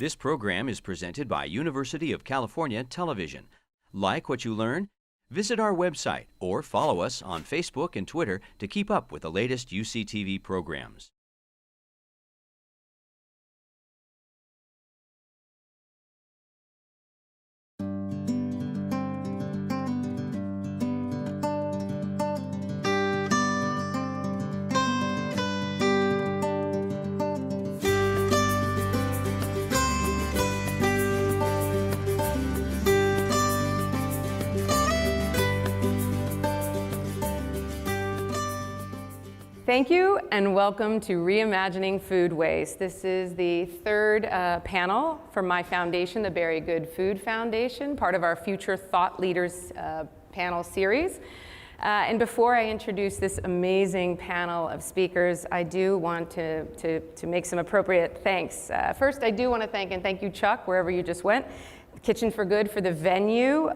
This program is presented by University of California Television. Like what you learn? Visit our website or follow us on Facebook and Twitter to keep up with the latest UCTV programs. Thank you and welcome to Reimagining Food Waste. This is the third panel from my foundation, the Very Good Food Foundation, part of our Future Thought Leaders panel series. And before I introduce this amazing panel of speakers, I do want to make some appropriate thanks. First, I do want to thank you, Chuck, wherever you just went, Kitchen for Good for the venue.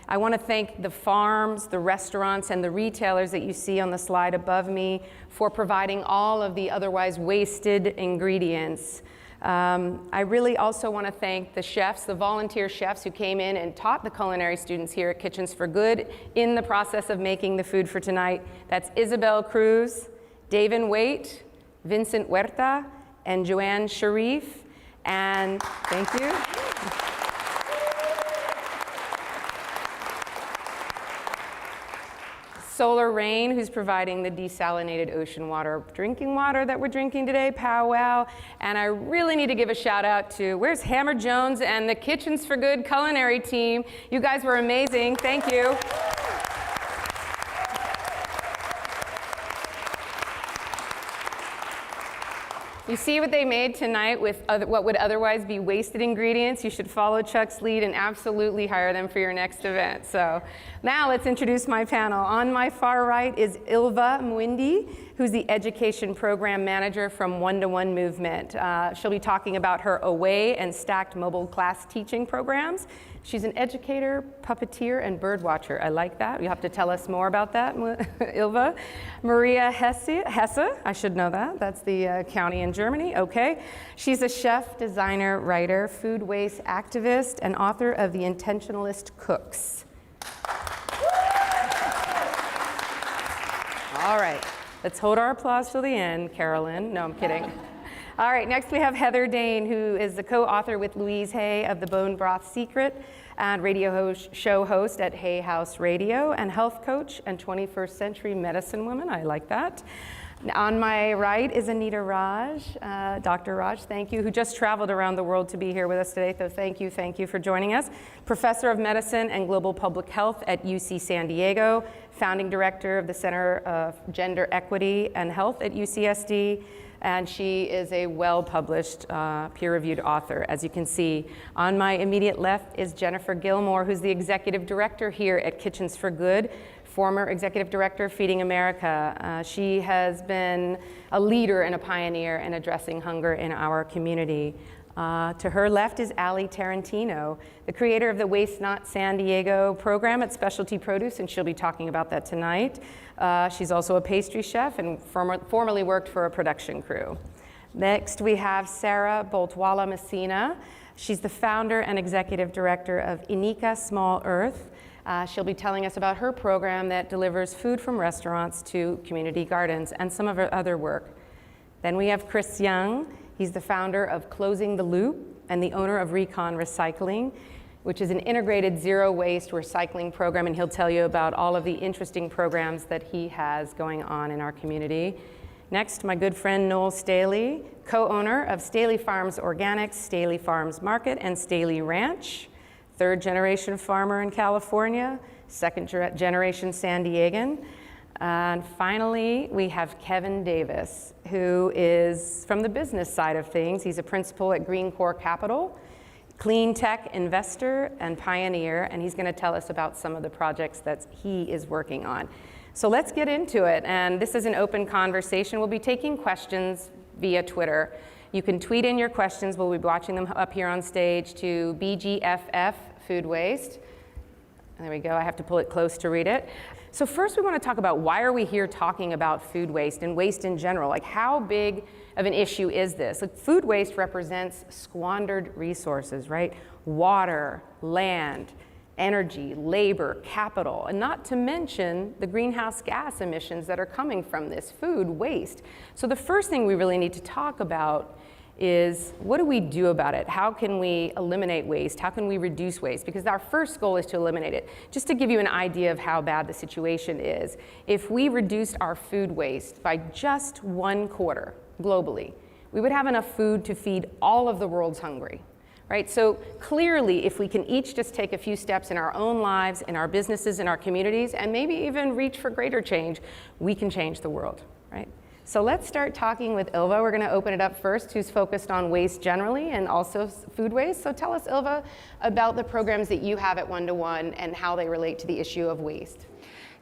I want to thank the farms, the restaurants, and the retailers that you see on the slide above me for providing all of the otherwise wasted ingredients. I really also want to thank the chefs, the volunteer chefs who came in and taught the culinary students here at Kitchens for Good in the process of making the food for tonight. That's Isabel Cruz, Davin Waite, Vincent Huerta, and Joanne Sharif. And thank you. Solar Rain, who's providing the desalinated ocean water, drinking water that we're drinking today, powwow. And I really need to give a shout out to, where's Hammer Jones and the Kitchens for Good culinary team. You guys were amazing, thank you. You see what they made tonight with what would otherwise be wasted ingredients? You should follow Chuck's lead and absolutely hire them for your next event. So now let's introduce my panel. On my far right is Ilva Mwindi, who's the Education Program Manager from One to One Movement. She'll be talking about her away and stacked mobile class teaching programs. She's an educator, puppeteer, and bird watcher. I like that. You have to tell us more about that, Ilva. Maria Hesse, I should know that. That's the county in Germany, okay. She's a chef, designer, writer, food waste activist, and author of The Intentionalist Cooks. All right, let's hold our applause till the end, Carolyn. No, I'm kidding. All right, next we have Heather Dane, who is the co-author with Louise Hay of The Bone Broth Secret and show host at Hay House Radio, and health coach and 21st century medicine woman. I like that. On my right is Anita Raj, Dr. Raj, thank you, who just traveled around the world to be here with us today, so thank you for joining us. Professor of Medicine and Global Public Health at UC San Diego, founding director of the Center of Gender Equity and Health at UCSD, and she is a well-published, peer-reviewed author, as you can see. On my immediate left is Jennifer Gilmore, who's the executive director here at Kitchens for Good, former executive director of Feeding America. She has been a leader and a pioneer in addressing hunger in our community. To her left is Allie Tarantino, the creator of the Waste Not San Diego program at Specialty Produce, and she'll be talking about that tonight. She's also a pastry chef and formerly worked for a production crew. Next, we have Sarah Boltwala Messina. She's the founder and executive director of Inika Small Earth. She'll be telling us about her program that delivers food from restaurants to community gardens and some of her other work. Then we have Chris Young. He's the founder of Closing the Loop and the owner of Recon Recycling, which is an integrated zero waste recycling program, and he'll tell you about all of the interesting programs that he has going on in our community. Next, my good friend Noel Staley, co-owner of Staley Farms Organics, Staley Farms Market, and Staley Ranch, third generation farmer in California, second generation San Diegan. And finally, we have Kevin Davis, who is from the business side of things. He's a principal at Green Core Capital, clean tech investor and pioneer, and he's going to tell us about some of the projects that he is working on. So let's get into it, and this is an open conversation. We'll be taking questions via Twitter. You can tweet in your questions. We'll be watching them up here on stage to BGFF Food Waste. There we go, I have to pull it close to read it. So first we want to talk about why are we here talking about food waste and waste in general? Like how big of an issue is this? Like, food waste represents squandered resources, right? Water, land, energy, labor, capital, and not to mention the greenhouse gas emissions that are coming from this food waste. So the first thing we really need to talk about is, what do we do about it? How can we eliminate waste? How can we reduce waste? Because our first goal is to eliminate it. Just to give you an idea of how bad the situation is, if we reduced our food waste by just 1/4 globally, we would have enough food to feed all of the world's hungry. Right? So clearly, if we can each just take a few steps in our own lives, in our businesses, in our communities, and maybe even reach for greater change, we can change the world, right? So let's start talking with Ilva. We're gonna open it up first, who's focused on waste generally and also food waste. So tell us, Ilva, about the programs that you have at 1-to-1 and how they relate to the issue of waste.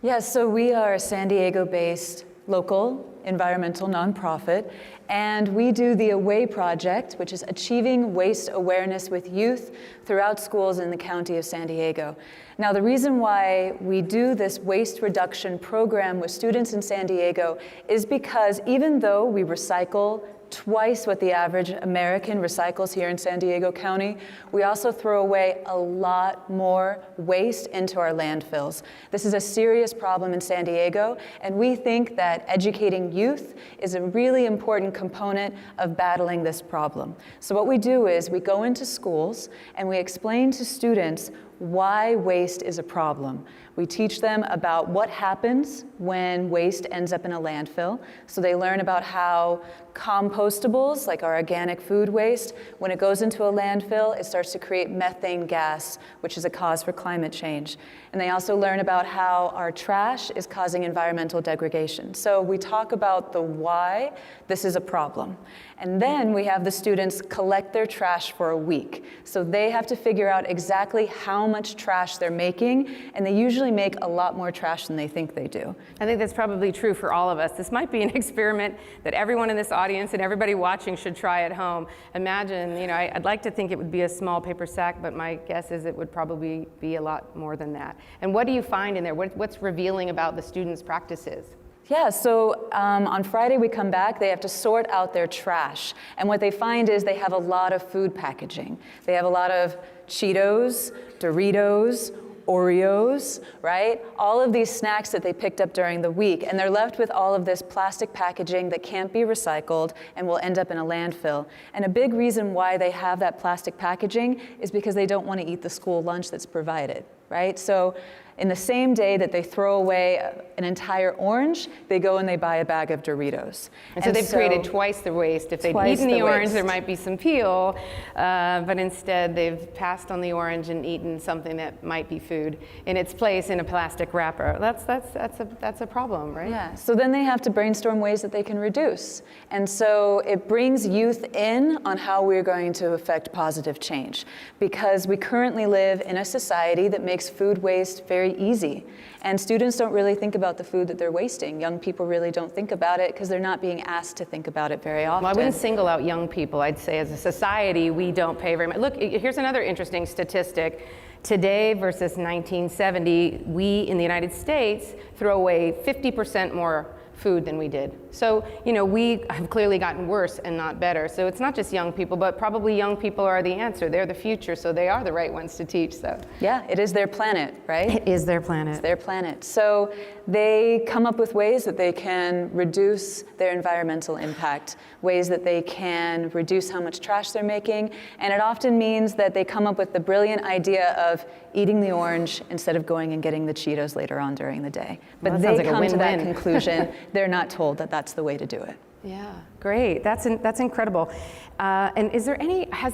Yes, so we are a San Diego-based local environmental nonprofit, and we do the AWAY project, which is Achieving Waste Awareness with Youth throughout schools in the county of San Diego. Now, the reason why we do this waste reduction program with students in San Diego is because even though we recycle twice what the average American recycles here in San Diego County, we also throw away a lot more waste into our landfills. This is a serious problem in San Diego, and we think that educating youth is a really important component of battling this problem. So what we do is we go into schools and we explain to students why waste is a problem. We teach them about what happens when waste ends up in a landfill. So they learn about how compostables, like our organic food waste, when it goes into a landfill, it starts to create methane gas, which is a cause for climate change. And they also learn about how our trash is causing environmental degradation. So we talk about the why this is a problem. And then we have the students collect their trash for a week. So they have to figure out exactly how much trash they're making, and they usually make a lot more trash than they think they do. I think that's probably true for all of us. This might be an experiment that everyone in this audience and everybody watching should try at home. Imagine, I'd like to think it would be a small paper sack, but my guess is it would probably be a lot more than that. And what do you find in there? What's revealing about the students' practices? Yeah, so on Friday we come back, they have to sort out their trash. And what they find is they have a lot of food packaging. They have a lot of Cheetos, Doritos, Oreos, right? All of these snacks that they picked up during the week, and they're left with all of this plastic packaging that can't be recycled and will end up in a landfill. And a big reason why they have that plastic packaging is because they don't want to eat the school lunch that's provided, right? So in the same day that they throw away an entire orange, they go and they buy a bag of Doritos. And so they've created twice the waste. If they'd eaten the orange, there might be some peel, but instead they've passed on the orange and eaten something that might be food in its place in a plastic wrapper. That's a problem, right? Yeah, so then they have to brainstorm ways that they can reduce. And so it brings youth in on how we're going to affect positive change, because we currently live in a society that makes food waste very easy. And students don't really think about the food that they're wasting. Young people really don't think about it because they're not being asked to think about it very often. Well, I wouldn't single out young people. I'd say as a society, we don't pay very much. Look, here's another interesting statistic. Today versus 1970, we in the United States throw away 50% more food than we did. So, we have clearly gotten worse and not better. So it's not just young people, but probably young people are the answer. They're the future, so they are the right ones to teach. So yeah, it is their planet, right? It is their planet. It's their planet. So they come up with ways that they can reduce their environmental impact, ways that they can reduce how much trash they're making, and it often means that they come up with the brilliant idea of eating the orange instead of going and getting the Cheetos later on during the day. But they come to that conclusion. They're not told that that's the way to do it. Yeah, great. That's incredible. And has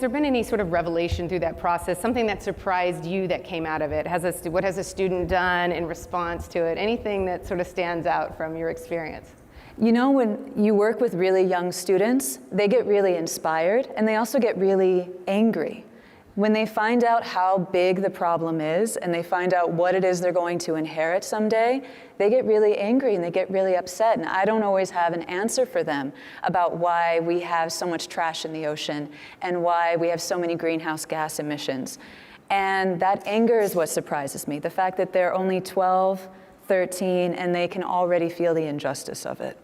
there been any sort of revelation through that process? Something that surprised you that came out of it? What has a student done in response to it? Anything that sort of stands out from your experience? When you work with really young students, they get really inspired and they also get really angry. When they find out how big the problem is and they find out what it is they're going to inherit someday, they get really angry and they get really upset. And I don't always have an answer for them about why we have so much trash in the ocean and why we have so many greenhouse gas emissions. And that anger is what surprises me, the fact that they're only 12, 13, and they can already feel the injustice of it.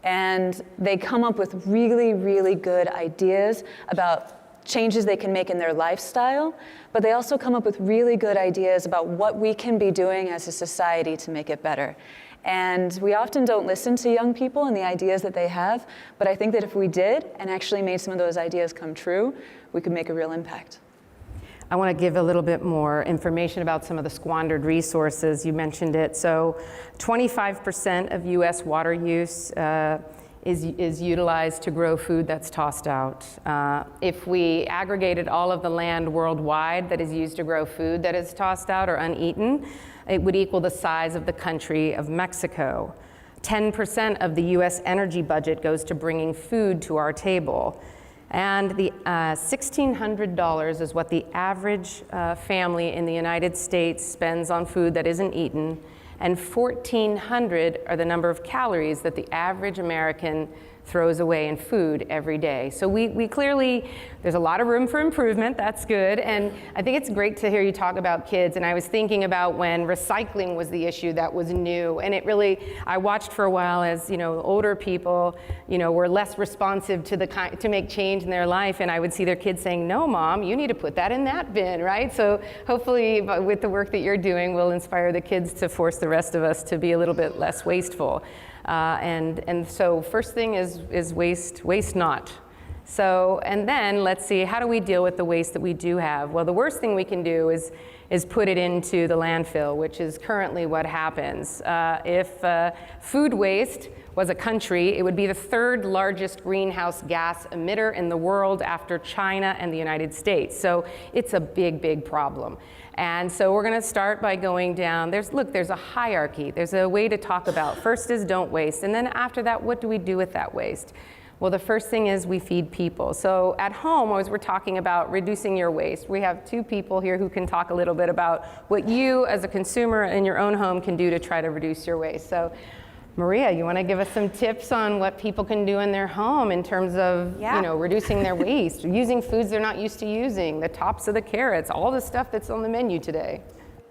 And they come up with really, really good ideas about changes they can make in their lifestyle, but they also come up with really good ideas about what we can be doing as a society to make it better. And we often don't listen to young people and the ideas that they have, but I think that if we did and actually made some of those ideas come true, we could make a real impact. I want to give a little bit more information about some of the squandered resources. You mentioned it. So 25% of US water use is utilized to grow food that's tossed out. If we aggregated all of the land worldwide that is used to grow food that is tossed out or uneaten, it would equal the size of the country of Mexico. 10% of the US energy budget goes to bringing food to our table. And the $1,600 is what the average family in the United States spends on food that isn't eaten, and 1,400 are the number of calories that the average American throws away in food every day. So we clearly, there's a lot of room for improvement, that's good, and I think it's great to hear you talk about kids, and I was thinking about when recycling was the issue that was new, and it really, I watched for a while as, older people, were less responsive to make change in their life, and I would see their kids saying, no, Mom, you need to put that in that bin, right? So hopefully with the work that you're doing, we'll inspire the kids to force the rest of us to be a little bit less wasteful. And so first thing is waste not. So, and then let's see, how do we deal with the waste that we do have? Well, the worst thing we can do is put it into the landfill, which is currently what happens. If food waste was a country, it would be the third largest greenhouse gas emitter in the world after China and the United States. So it's a big, big problem. And so we're going to start by going down. There's a hierarchy. There's a way to talk about. First is don't waste. And then after that, what do we do with that waste? Well, the first thing is we feed people. So at home, as we're talking about reducing your waste, we have two people here who can talk a little bit about what you as a consumer in your own home can do to try to reduce your waste. So Maria, you want to give us some tips on what people can do in their home in terms of, reducing their waste, using foods they're not used to using, the tops of the carrots, all the stuff that's on the menu today?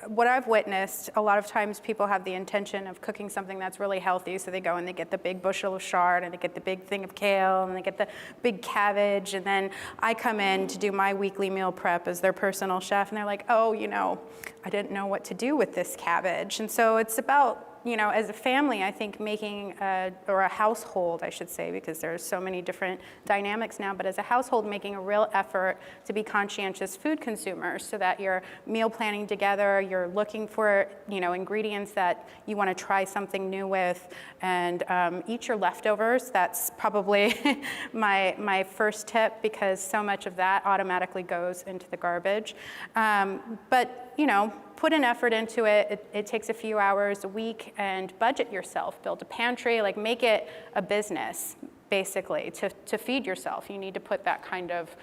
What I've witnessed, a lot of times people have the intention of cooking something that's really healthy, so they go and they get the big bushel of chard, and they get the big thing of kale, and they get the big cabbage, and then I come in to do my weekly meal prep as their personal chef, and they're like, oh, I didn't know what to do with this cabbage. And so it's about, as a family, I think making, or a household, I should say, because there's so many different dynamics now, but as a household, making a real effort to be conscientious food consumers so that you're meal planning together, you're looking for, ingredients that you want to try something new with, and eat your leftovers. That's probably my first tip, because so much of that automatically goes into the garbage. But, put an effort into it. It takes a few hours a week, and budget yourself. Build a pantry, make it a business, basically. To feed yourself, you need to put that kind of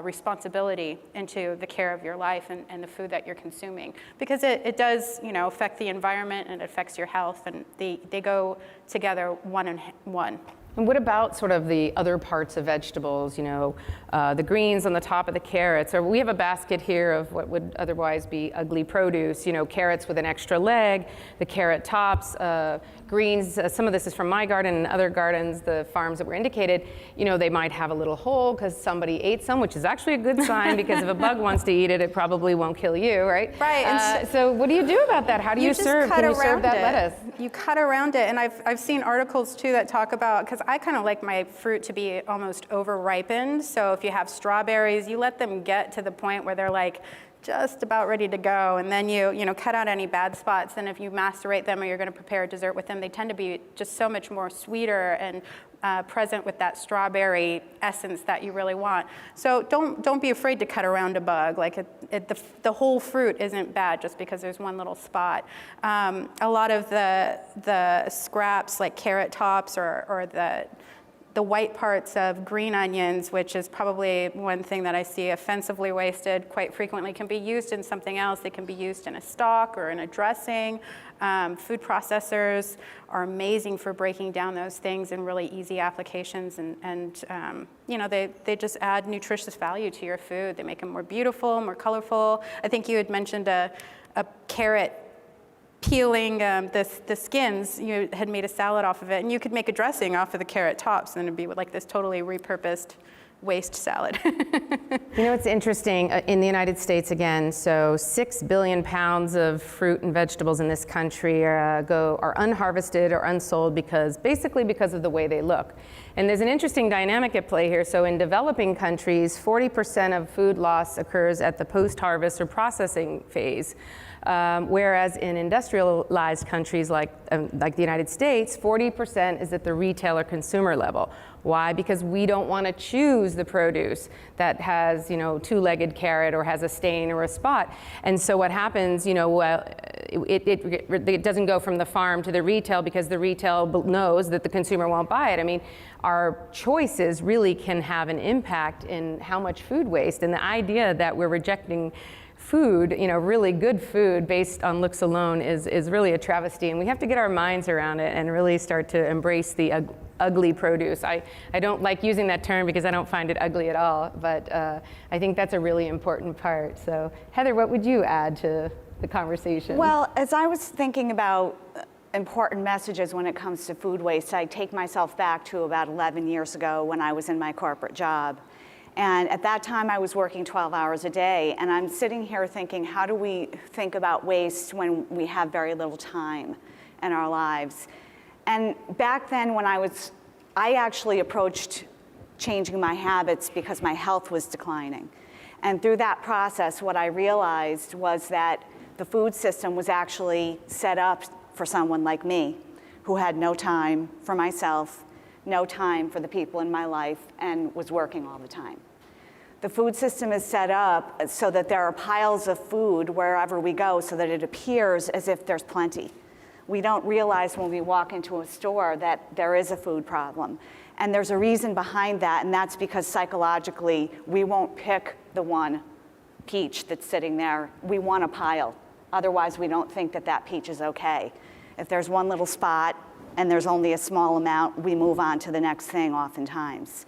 responsibility into the care of your life and the food that you're consuming, because it does, affect the environment, and it affects your health, and they go together one and one. And what about sort of the other parts of vegetables, the greens on the top of the carrots? Or we have a basket here of what would otherwise be ugly produce, carrots with an extra leg, the carrot tops, greens. Some of this is from my garden and other gardens, the farms that were indicated, they might have a little hole because somebody ate some, which is actually a good sign, because if a bug wants to eat it, it probably won't kill you, right? Right. So what do you do about that? How do you serve? Can you serve that lettuce? You cut around it, and I've seen articles too that talk about, because I kind of like my fruit to be almost over-ripened. So if you have strawberries, you let them get to the point where they're just about ready to go, and then you cut out any bad spots. And if you macerate them, or you're going to prepare a dessert with them, they tend to be just so much more sweeter and present with that strawberry essence that you really want. So don't be afraid to cut around a bug. The whole fruit isn't bad just because there's one little spot. A lot of the scraps, like carrot tops, or the white parts of green onions, which is probably one thing that I see offensively wasted quite frequently, can be used in something else. They can be used in a stock or in a dressing. Food processors are amazing for breaking down those things in really easy applications, and they just add nutritious value to your food. They make them more beautiful, more colorful. I think you had mentioned a carrot peeling the skins, you had made a salad off of it, and you could make a dressing off of the carrot tops, and it'd be like this totally repurposed waste salad. You know, it's interesting, in the United States again, so 6 billion pounds of fruit and vegetables in this country are unharvested or unsold basically because of the way they look. And there's an interesting dynamic at play here. So in developing countries, 40% of food loss occurs at the post-harvest or processing phase. Whereas in industrialized countries like the United States, 40% is at the retail or consumer level. Why? Because we don't want to choose the produce that has, two-legged carrot or has a stain or a spot. And so what happens, it doesn't go from the farm to the retail because the retail knows that the consumer won't buy it. I mean, our choices really can have an impact in how much food waste. And the idea that we're rejecting food, really good food based on looks alone is really a travesty, and we have to get our minds around it and really start to embrace the ugly produce. I don't like using that term because I don't find it ugly at all, but I think that's a really important part. So Heather, what would you add to the conversation? Well, as I was thinking about important messages when it comes to food waste, I take myself back to about 11 years ago when I was in my corporate job. And at that time, I was working 12 hours a day, and I'm sitting here thinking, how do we think about waste when we have very little time in our lives? And back then, I actually approached changing my habits because my health was declining. And through that process, what I realized was that the food system was actually set up for someone like me, who had no time for myself, no time for the people in my life, and was working all the time. The food system is set up so that there are piles of food wherever we go so that it appears as if there's plenty. We don't realize when we walk into a store that there is a food problem. And there's a reason behind that, and that's because psychologically, we won't pick the one peach that's sitting there. We want a pile. Otherwise, we don't think that that peach is okay. If there's one little spot and there's only a small amount, we move on to the next thing oftentimes.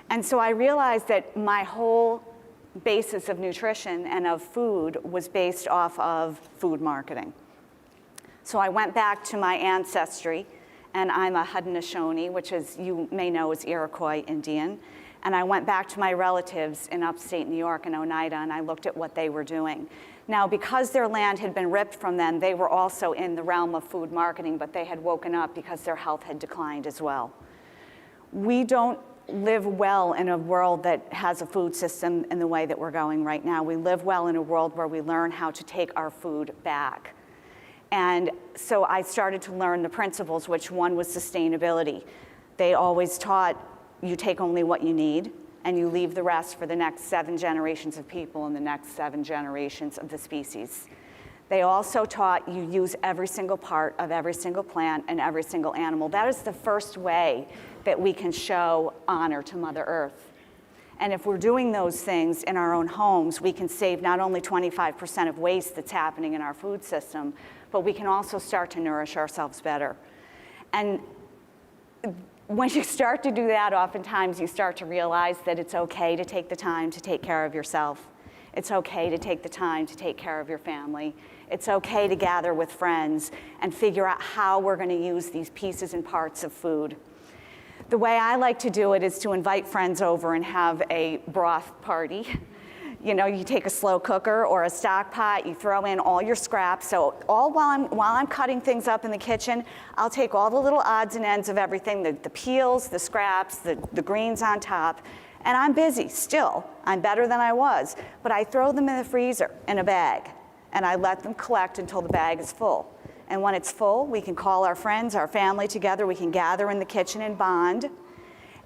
And so I realized that my whole basis of nutrition and of food was based off of food marketing. So I went back to my ancestry, and I'm a Haudenosaunee, which is, you may know, is Iroquois Indian. And I went back to my relatives in upstate New York in Oneida, and I looked at what they were doing. Now, because their land had been ripped from them, they were also in the realm of food marketing, but they had woken up because their health had declined as well. We don't live well in a world that has a food system in the way that we're going right now. We live well in a world where we learn how to take our food back. And so I started to learn the principles, which one was sustainability. They always taught you take only what you need and you leave the rest for the next 7 generations of people and the next 7 generations of the species. They also taught you use every single part of every single plant and every single animal. That is the first way that we can show honor to Mother Earth. And if we're doing those things in our own homes, we can save not only 25% of waste that's happening in our food system, but we can also start to nourish ourselves better. And when you start to do that, oftentimes you start to realize that it's okay to take the time to take care of yourself. It's okay to take the time to take care of your family. It's okay to gather with friends and figure out how we're going to use these pieces and parts of food. The way I like to do it is to invite friends over and have a broth party. You take a slow cooker or a stock pot, you throw in all your scraps. So while I'm cutting things up in the kitchen, I'll take all the little odds and ends of everything, the peels, the scraps, the greens on top, and I'm busy still. I'm better than I was. But I throw them in the freezer in a bag, and I let them collect until the bag is full. And when it's full, we can call our friends, our family together. We can gather in the kitchen and bond.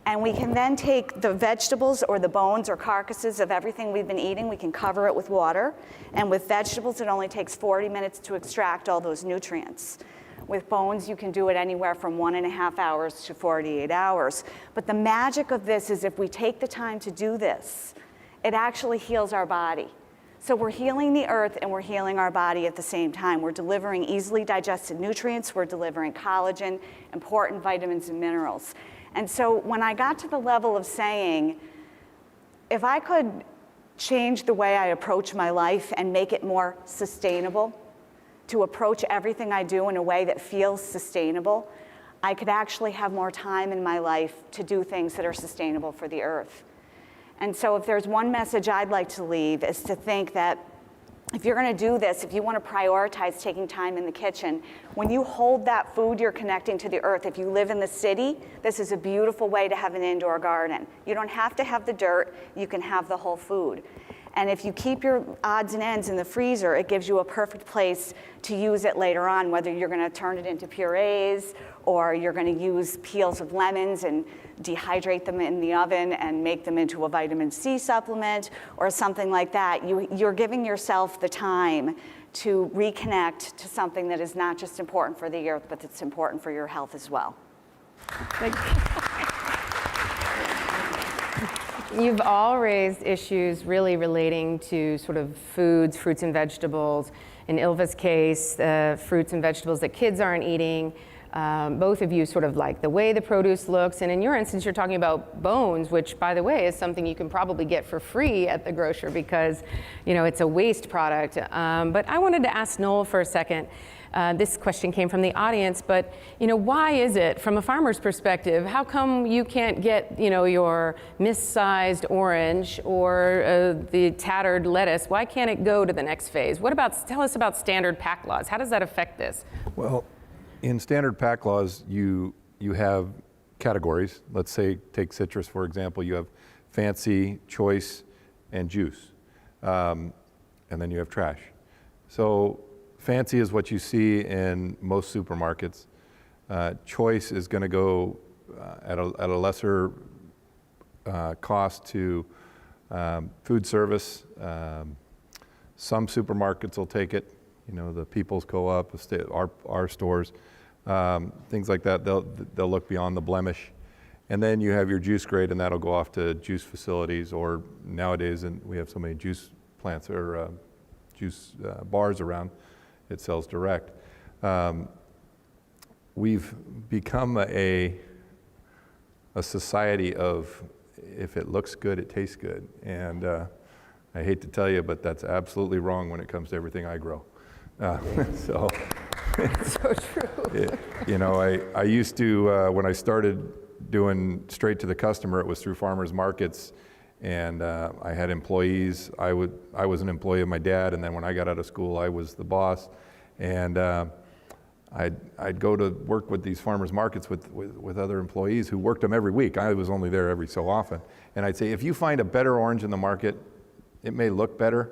And we can then take the vegetables or the bones or carcasses of everything we've been eating. We can cover it with water. And with vegetables, it only takes 40 minutes to extract all those nutrients. With bones, you can do it anywhere from 1.5 hours to 48 hours. But the magic of this is if we take the time to do this, it actually heals our body. So we're healing the earth and we're healing our body at the same time. We're delivering easily digested nutrients, we're delivering collagen, important vitamins and minerals. And so when I got to the level of saying, if I could change the way I approach my life and make it more sustainable, to approach everything I do in a way that feels sustainable, I could actually have more time in my life to do things that are sustainable for the earth. And so if there's one message I'd like to leave is to think that if you're going to do this, if you want to prioritize taking time in the kitchen, when you hold that food, you're connecting to the earth. If you live in the city, this is a beautiful way to have an indoor garden. You don't have to have the dirt, you can have the whole food. And if you keep your odds and ends in the freezer, it gives you a perfect place to use it later on, whether you're going to turn it into purees or you're going to use peels of lemons and dehydrate them in the oven and make them into a vitamin C supplement or something like that. You're giving yourself the time to reconnect to something that is not just important for the earth, but it's important for your health as well. Thank you. You've all raised issues really relating to sort of foods, fruits and vegetables. In Ilva's case, fruits and vegetables that kids aren't eating. Both of you sort of like the way the produce looks. And in your instance, you're talking about bones, which, by the way, is something you can probably get for free at the grocer because, you know, it's a waste product. But I wanted to ask Noel for a second. This question came from the audience, but you know, why is it, from a farmer's perspective, how come you can't get, you know, your missized orange or the tattered lettuce? Why can't it go to the next phase? What about, tell us about standard pack laws. How does that affect this? Well, in standard pack laws, you have categories. Let's say, take citrus, for example. You have fancy, choice, and juice. And then you have trash. So fancy is what you see in most supermarkets. Choice is going to go at a lesser cost to food service. Some supermarkets will take it, you know, the People's Co-op, our stores, things like that. They'll look beyond the blemish. And then you have your juice grade, and that'll go off to juice facilities, or nowadays, and we have so many juice plants or juice bars around. It sells direct. We've become a society of, if it looks good, it tastes good. And I hate to tell you, but that's absolutely wrong when it comes to everything I grow. So true. You know, I used to, when I started doing straight to the customer, it was through farmers markets. And I had employees. I was an employee of my dad, and then when I got out of school, I was the boss. And I'd go to work with these farmers markets with other employees who worked them every week. I was only there every so often. And I'd say, if you find a better orange in the market, it may look better,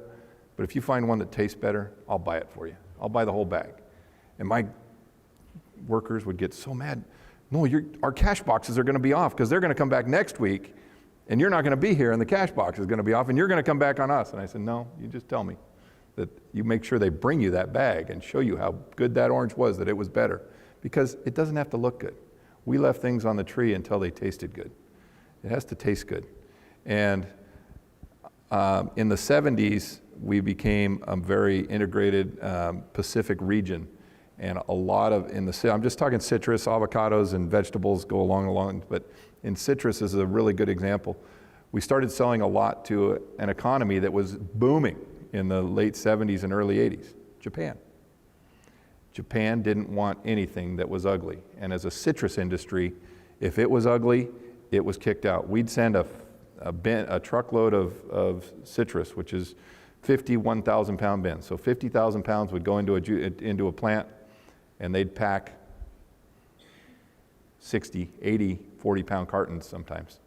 but if you find one that tastes better, I'll buy it for you. I'll buy the whole bag. And my workers would get so mad. No, our cash boxes are going to be off because they're going to come back next week. And you're not going to be here, and the cash box is going to be off, and you're going to come back on us. And I said, no, you just tell me that you make sure they bring you that bag and show you how good that orange was, that it was better. Because it doesn't have to look good. We left things on the tree until they tasted good. It has to taste good. And in the 70s, we became a very integrated Pacific region. And a lot of, I'm just talking citrus, avocados, and vegetables go along, but in citrus is a really good example. We started selling a lot to an economy that was booming in the late 70s and early 80s, Japan. Japan didn't want anything that was ugly. And as a citrus industry, if it was ugly, it was kicked out. We'd send a truckload of citrus, which is 50 1,000-pound bins. So 50,000 pounds would go into a plant, and they'd pack 60, 80, 40-pound cartons sometimes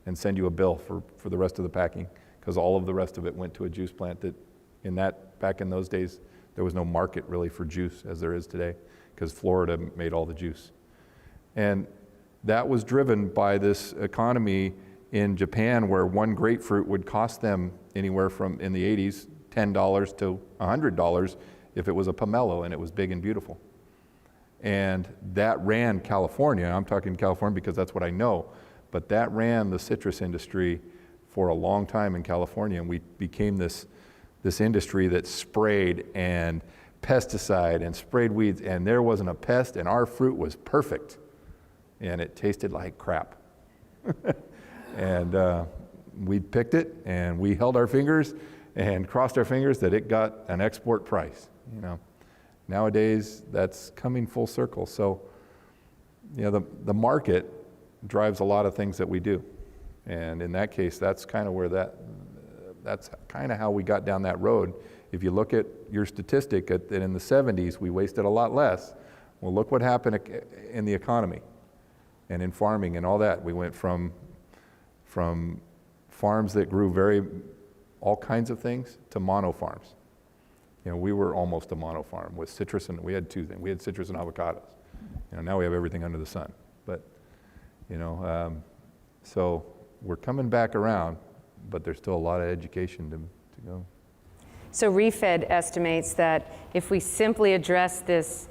and send you a bill for the rest of the packing, because all of the rest of it went to a juice plant that back in those days, there was no market really for juice as there is today, because Florida made all the juice. And that was driven by this economy in Japan where one grapefruit would cost them anywhere from, in the 80s, $10 to $100 if it was a pomelo and it was big and beautiful. And that ran California. I'm talking California because that's what I know. But that ran the citrus industry for a long time in California, and we became this industry that sprayed and pesticide and sprayed weeds, and there wasn't a pest, and our fruit was perfect, and it tasted like crap. And we picked it, and we held our fingers and crossed our fingers that it got an export price. You know, Nowadays, that's coming full circle. So, you know, the market drives a lot of things that we do. And in that case, that's kind of where that's kind of how we got down that road. If you look at your statistic that in the 70s, we wasted a lot less. Well, look what happened in the economy and in farming and all that. We went from farms that grew all kinds of things to mono farms. You know, we were almost a mono farm with citrus, and we had two things. We had citrus and avocados. You know, now we have everything under the sun. But, you know, so we're coming back around, but there's still a lot of education to go. So ReFed estimates that if we simply address this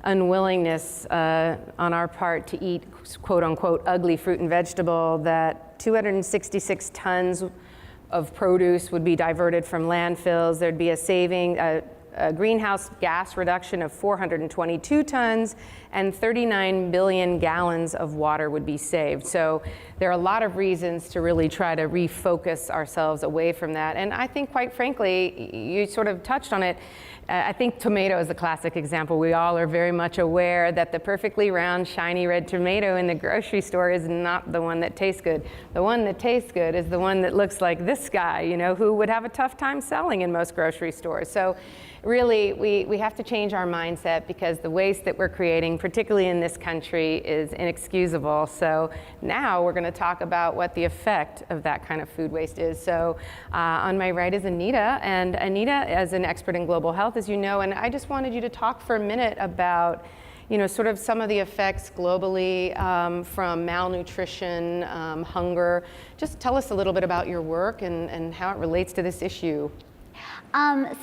unwillingness on our part to eat quote unquote ugly fruit and vegetable, that 266 tons of produce would be diverted from landfills. There'd be a saving, a greenhouse gas reduction of 422 tons, and 39 billion gallons of water would be saved. So there are a lot of reasons to really try to refocus ourselves away from that. And I think, quite frankly, you sort of touched on it. I think tomato is a classic example. We all are very much aware that the perfectly round, shiny red tomato in the grocery store is not the one that tastes good. The one that tastes good is the one that looks like this guy, you know, who would have a tough time selling in most grocery stores. So really, we have to change our mindset, because the waste that we're creating, particularly in this country, is inexcusable. So now we're going to talk about what the effect of that kind of food waste is. So on my right is Anita, and Anita is an expert in global health, as you know, and I just wanted you to talk for a minute about, you know, sort of some of the effects globally from malnutrition, hunger. Just tell us a little bit about your work and how it relates to this issue.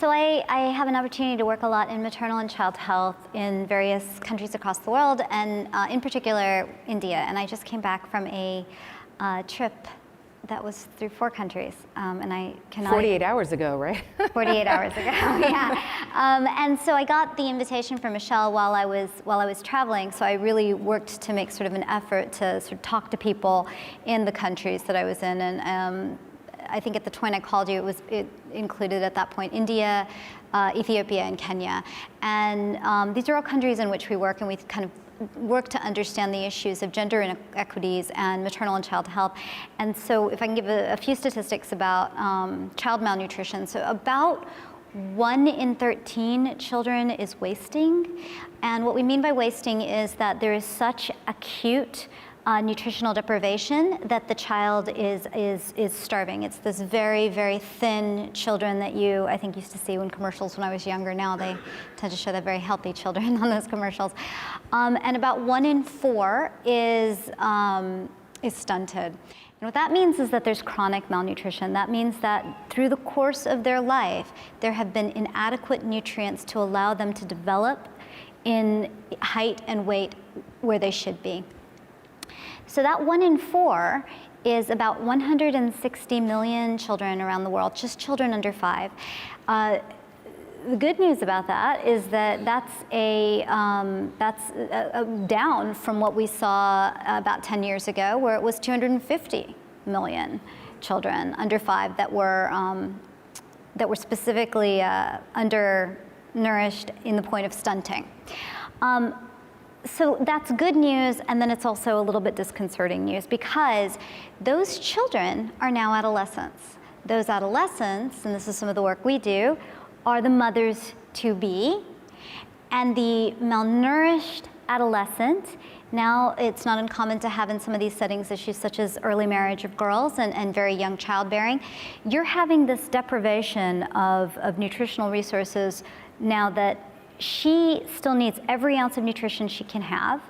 So I have an opportunity to work a lot in maternal and child health in various countries across the world, and in particular India. And I just came back from a trip that was through 4 countries, and I cannot. 48 hours ago, right? 48 hours ago, yeah. And so I got the invitation from Michelle while I was traveling. So I really worked to make sort of an effort to sort of talk to people in the countries that I was in, and I think at the point I called you, it included at that point India, Ethiopia, and Kenya. And these are all countries in which we work, and we kind of work to understand the issues of gender inequities and maternal and child health. And so if I can give a few statistics about child malnutrition. So about 1 in 13 children is wasting. And what we mean by wasting is that there is such acute nutritional deprivation that the child is starving. It's this very, very thin children that you, I think, used to see in commercials when I was younger. Now they tend to show the very healthy children on those commercials. And about 1 in 4 is stunted. And what that means is that there's chronic malnutrition. That means that through the course of their life, there have been inadequate nutrients to allow them to develop in height and weight where they should be. So that 1 in 4 is about 160 million children around the world, just children under 5. The good news about that is that that's down from what we saw about 10 years ago, where it was 250 million children under 5 that were specifically undernourished in the point of stunting. So that's good news, and then it's also a little bit disconcerting news, because those children are now adolescents. Those adolescents, and this is some of the work we do, are the mothers-to-be, and the malnourished adolescent, now it's not uncommon to have in some of these settings issues such as early marriage of girls and very young childbearing. You're having this deprivation of nutritional resources now that she still needs every ounce of nutrition she can have.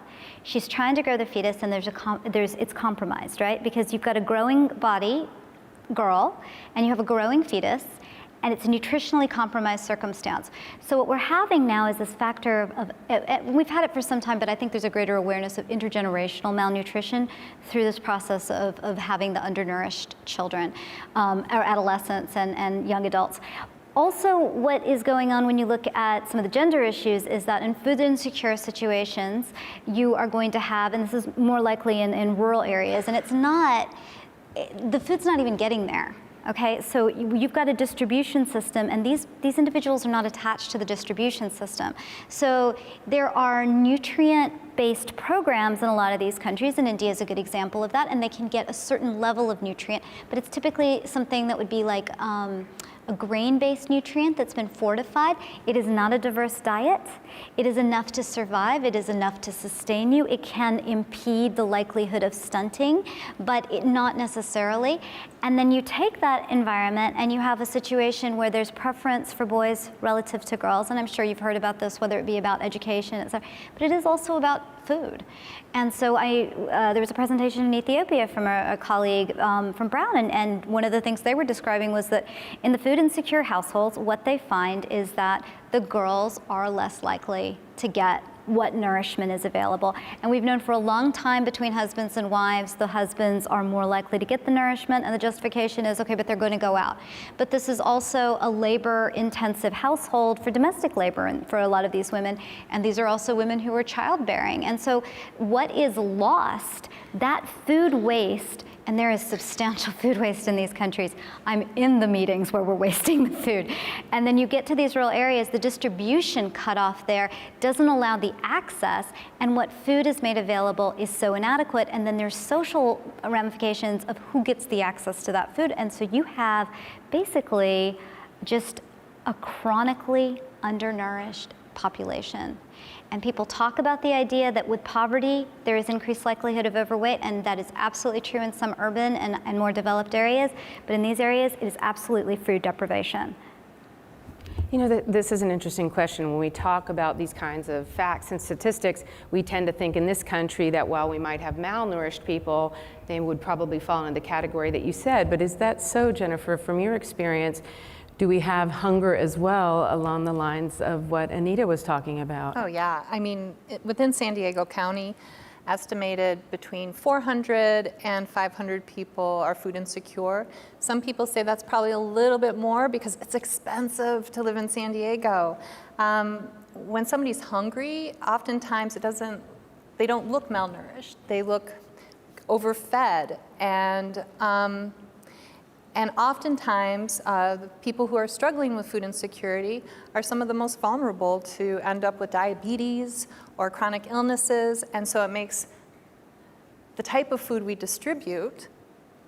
She's trying to grow the fetus, and it's compromised, right? Because you've got a growing body, girl, and you have a growing fetus, and it's a nutritionally compromised circumstance. So what we're having now is this factor of we've had it for some time, but I think there's a greater awareness of intergenerational malnutrition through this process of having the undernourished children, or adolescents and young adults. Also, what is going on when you look at some of the gender issues is that in food insecure situations, you are going to have, and this is more likely in rural areas, and it's not, the food's not even getting there. Okay, so you've got a distribution system, and these individuals are not attached to the distribution system. So there are nutrient-based programs in a lot of these countries, and India is a good example of that, and they can get a certain level of nutrient, but it's typically something that would be like a grain-based nutrient that's been fortified. It is not a diverse diet. It is enough to survive. It is enough to sustain you. It can impede the likelihood of stunting, but not necessarily. And then you take that environment and you have a situation where there's preference for boys relative to girls, and I'm sure you've heard about this, whether it be about education, et cetera, but it is also about food. And so there was a presentation in Ethiopia from a colleague from Brown, and one of the things they were describing was that in the food insecure households, what they find is that the girls are less likely to get what nourishment is available. And we've known for a long time between husbands and wives, the husbands are more likely to get the nourishment, and the justification is, okay, but they're going to go out. But this is also a labor-intensive household for domestic labor and for a lot of these women, and these are also women who are childbearing. And so what is lost, that food waste, and there is substantial food waste in these countries. I'm in the meetings where we're wasting the food. And then you get to these rural areas, the distribution cutoff there doesn't allow the access, and what food is made available is so inadequate, and then there's social ramifications of who gets the access to that food. And so you have basically just a chronically undernourished population. And people talk about the idea that with poverty, there is increased likelihood of overweight, and that is absolutely true in some urban and more developed areas. But in these areas, it is absolutely food deprivation. You know, this is an interesting question. When we talk about these kinds of facts and statistics, we tend to think in this country that while we might have malnourished people, they would probably fall into the category that you said. But is that so, Jennifer, from your experience? Do we have hunger as well along the lines of what Anita was talking about? Oh yeah, I mean, within San Diego County, estimated between 400 and 500 people are food insecure. Some people say that's probably a little bit more because it's expensive to live in San Diego. When somebody's hungry, oftentimes they don't look malnourished. They look overfed, and oftentimes, the people who are struggling with food insecurity are some of the most vulnerable to end up with diabetes or chronic illnesses, and so it makes the type of food we distribute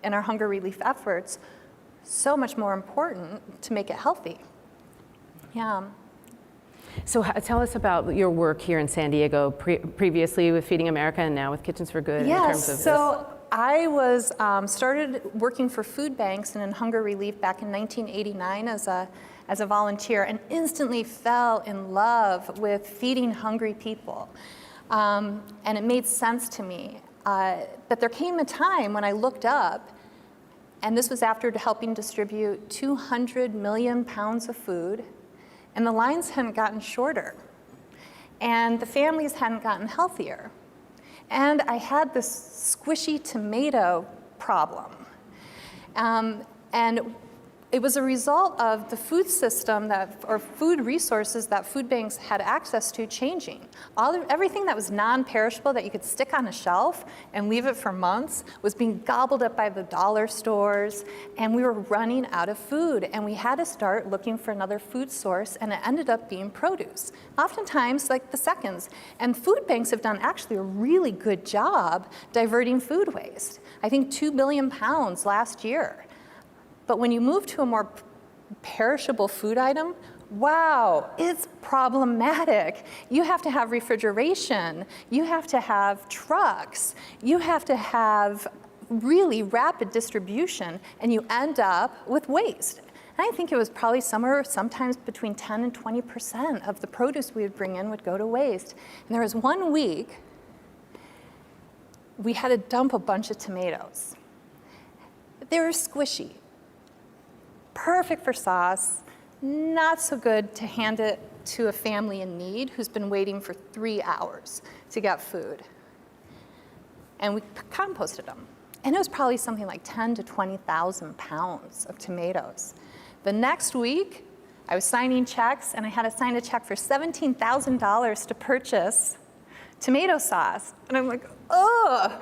in our hunger relief efforts so much more important to make it healthy. Yeah. So tell us about your work here in San Diego, previously with Feeding America and now with Kitchens for Good. Yes, in terms of so I was started working for food banks and in hunger relief back in 1989 as a volunteer, and instantly fell in love with feeding hungry people. And it made sense to me. But there came a time when I looked up, and this was after helping distribute 200 million pounds of food, and the lines hadn't gotten shorter, and the families hadn't gotten healthier. And I had this squishy tomato problem. And it was a result of the food system or food resources that food banks had access to changing. Everything that was non-perishable that you could stick on a shelf and leave it for months was being gobbled up by the dollar stores, and we were running out of food, and we had to start looking for another food source, and it ended up being produce. Oftentimes, like the seconds. And food banks have done actually a really good job diverting food waste. I think 2 billion pounds last year. But when you move to a more perishable food item, wow, it's problematic. You have to have refrigeration. You have to have trucks. You have to have really rapid distribution, and you end up with waste. And I think it was probably sometimes between 10 and 20% of the produce we would bring in would go to waste. And there was one week, we had to dump a bunch of tomatoes. They were squishy. Perfect for sauce, not so good to hand it to a family in need who's been waiting for 3 hours to get food. And we composted them. And it was probably something like 10 to 20,000 pounds of tomatoes. The next week, I was signing checks, and I had to sign a check for $17,000 to purchase tomato sauce. And I'm like, oh,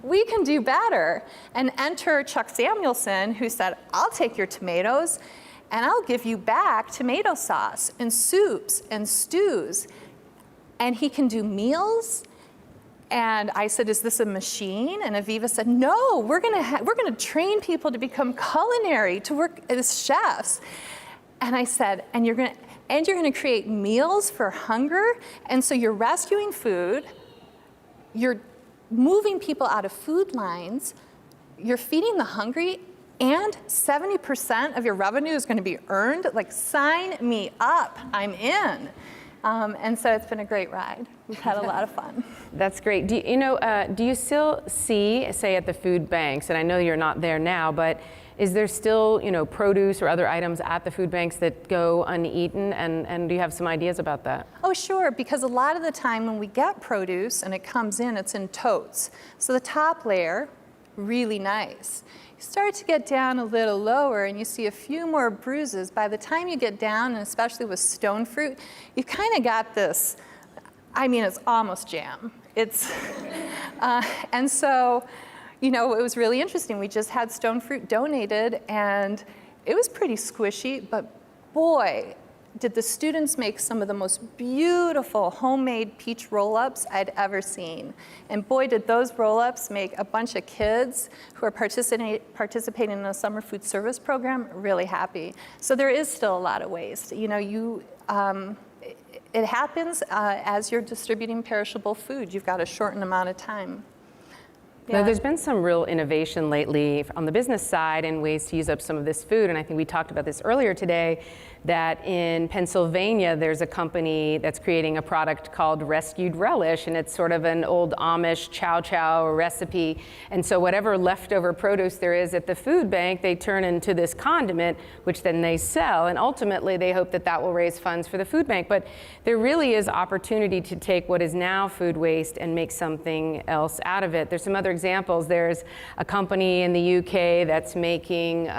we can do better. And enter Chuck Samuelson, who said, I'll take your tomatoes and I'll give you back tomato sauce and soups and stews. And he can do meals. And I said, is this a machine? And Aviva said, no, we're gonna train people to become culinary, to work as chefs. And I said, and you're gonna create meals for hunger. And so you're rescuing food, you're moving people out of food lines, you're feeding the hungry, and 70% of your revenue is gonna be earned. Like, sign me up, I'm in. And so it's been a great ride. We've had a lot of fun. That's great. Do you still see, say at the food banks, and I know you're not there now, but is there still, produce or other items at the food banks that go uneaten? And do you have some ideas about that? Oh, sure, because a lot of the time when we get produce and it comes in, it's in totes. So the top layer, really nice. You start to get down a little lower and you see a few more bruises. By the time you get down, and especially with stone fruit, you kind of got this, it's almost jam. And so, it was really interesting. We just had stone fruit donated and it was pretty squishy, but boy, did the students make some of the most beautiful homemade peach roll-ups I'd ever seen. And boy, did those roll-ups make a bunch of kids who are participating in a summer food service program really happy. So there is still a lot of waste. It happens as you're distributing perishable food. You've got a shortened amount of time. Yeah. Now, there's been some real innovation lately on the business side and ways to use up some of this food. And I think we talked about this earlier today, that in Pennsylvania, there's a company that's creating a product called Rescued Relish, and it's sort of an old Amish chow chow recipe. And so whatever leftover produce there is at the food bank, they turn into this condiment, which then they sell. And ultimately, they hope that that will raise funds for the food bank. But there really is opportunity to take what is now food waste and make something else out of it. There's some other examples. There's a company in the UK that's making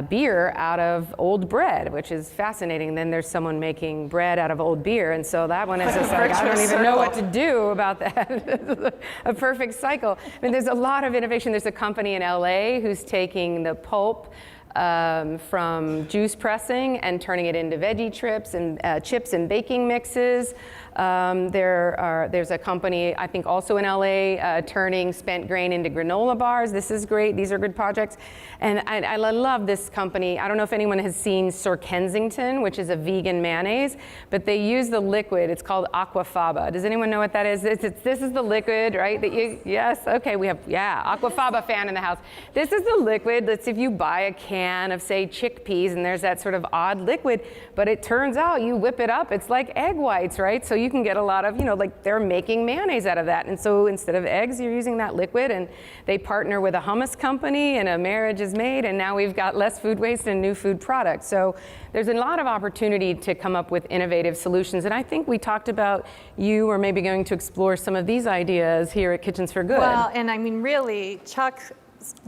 beer out of old bread, which is fascinating. Then there's someone making bread out of old beer, and so that one is just like, I don't even know what to do about that. A perfect cycle. There's a lot of innovation. There's a company in LA who's taking the pulp from juice pressing and turning it into veggie chips and baking mixes. There's a company, I think also in LA, turning spent grain into granola bars. This is great. These are good projects. And I love this company. I don't know if anyone has seen Sir Kensington, which is a vegan mayonnaise, but they use the liquid. It's called aquafaba. Does anyone know what that is? This is the liquid, right? Yes? Okay, we have, aquafaba fan in the house. This is the liquid that's if you buy a can of, say, chickpeas, and there's that sort of odd liquid, but it turns out you whip it up, it's like egg whites, right? So you can get a lot of, like they're making mayonnaise out of that. And so instead of eggs, you're using that liquid, and they partner with a hummus company, and a marriage is made, and now we've got less food waste and new food products. So there's a lot of opportunity to come up with innovative solutions. And I think we talked about you are maybe going to explore some of these ideas here at Kitchens for Good. Well, and really, Chuck's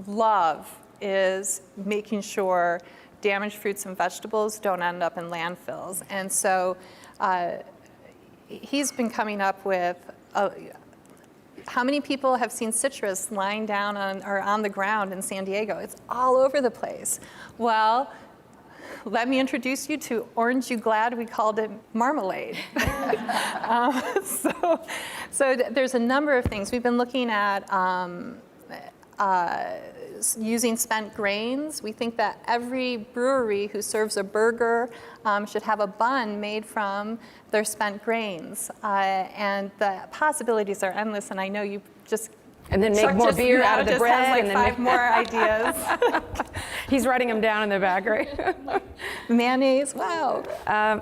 love is making sure damaged fruits and vegetables don't end up in landfills. And so he's been coming up with how many people have seen citrus lying down on the ground in San Diego? It's all over the place. Well, let me introduce you to Orange You Glad. We called it marmalade. So there's a number of things. We've been looking at using spent grains. We think that every brewery who serves a burger should have a bun made from their spent grains. And the possibilities are endless, and I know you just and then make more beer out of the bread. Has and then 5 more ideas. He's writing them down in the back, right? Mayonnaise, wow.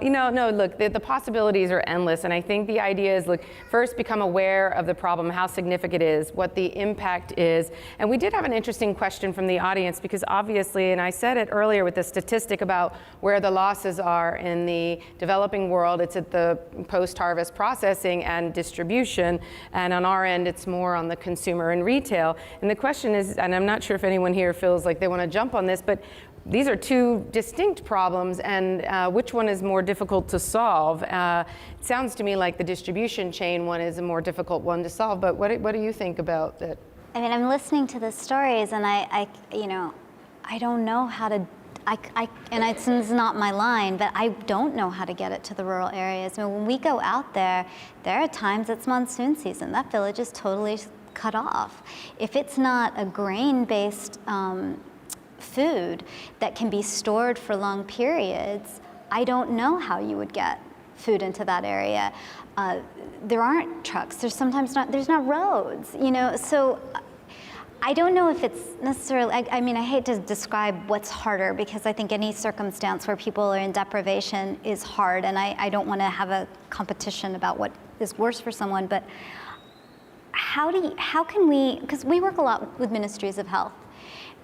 No, look, the possibilities are endless. And I think the idea is, look, first become aware of the problem, how significant it is, what the impact is. And we did have an interesting question from the audience, because obviously, and I said it earlier with the statistic about where the losses are in the developing world, it's at the post-harvest processing and distribution. And on our end, it's more on the consumer and retail. And the question is, and I'm not sure if anyone here feels like they want to jump on this, but these are two distinct problems problems, and which one is more difficult to solve? It sounds to me like the distribution chain one is a more difficult one to solve, but what do you think about that? I mean, I'm listening to the stories, and I don't know how to. This is not my line, but I don't know how to get it to the rural areas. I mean, when we go out there are times it's monsoon season. That village is totally cut off. If it's not a grain-based food that can be stored for long periods, I don't know how you would get food into that area. There aren't trucks. There's not roads, so I don't know if it's necessarily, I mean, I hate to describe what's harder, because I think any circumstance where people are in deprivation is hard, and I don't want to have a competition about what is worse for someone, but how can we, because we work a lot with ministries of health,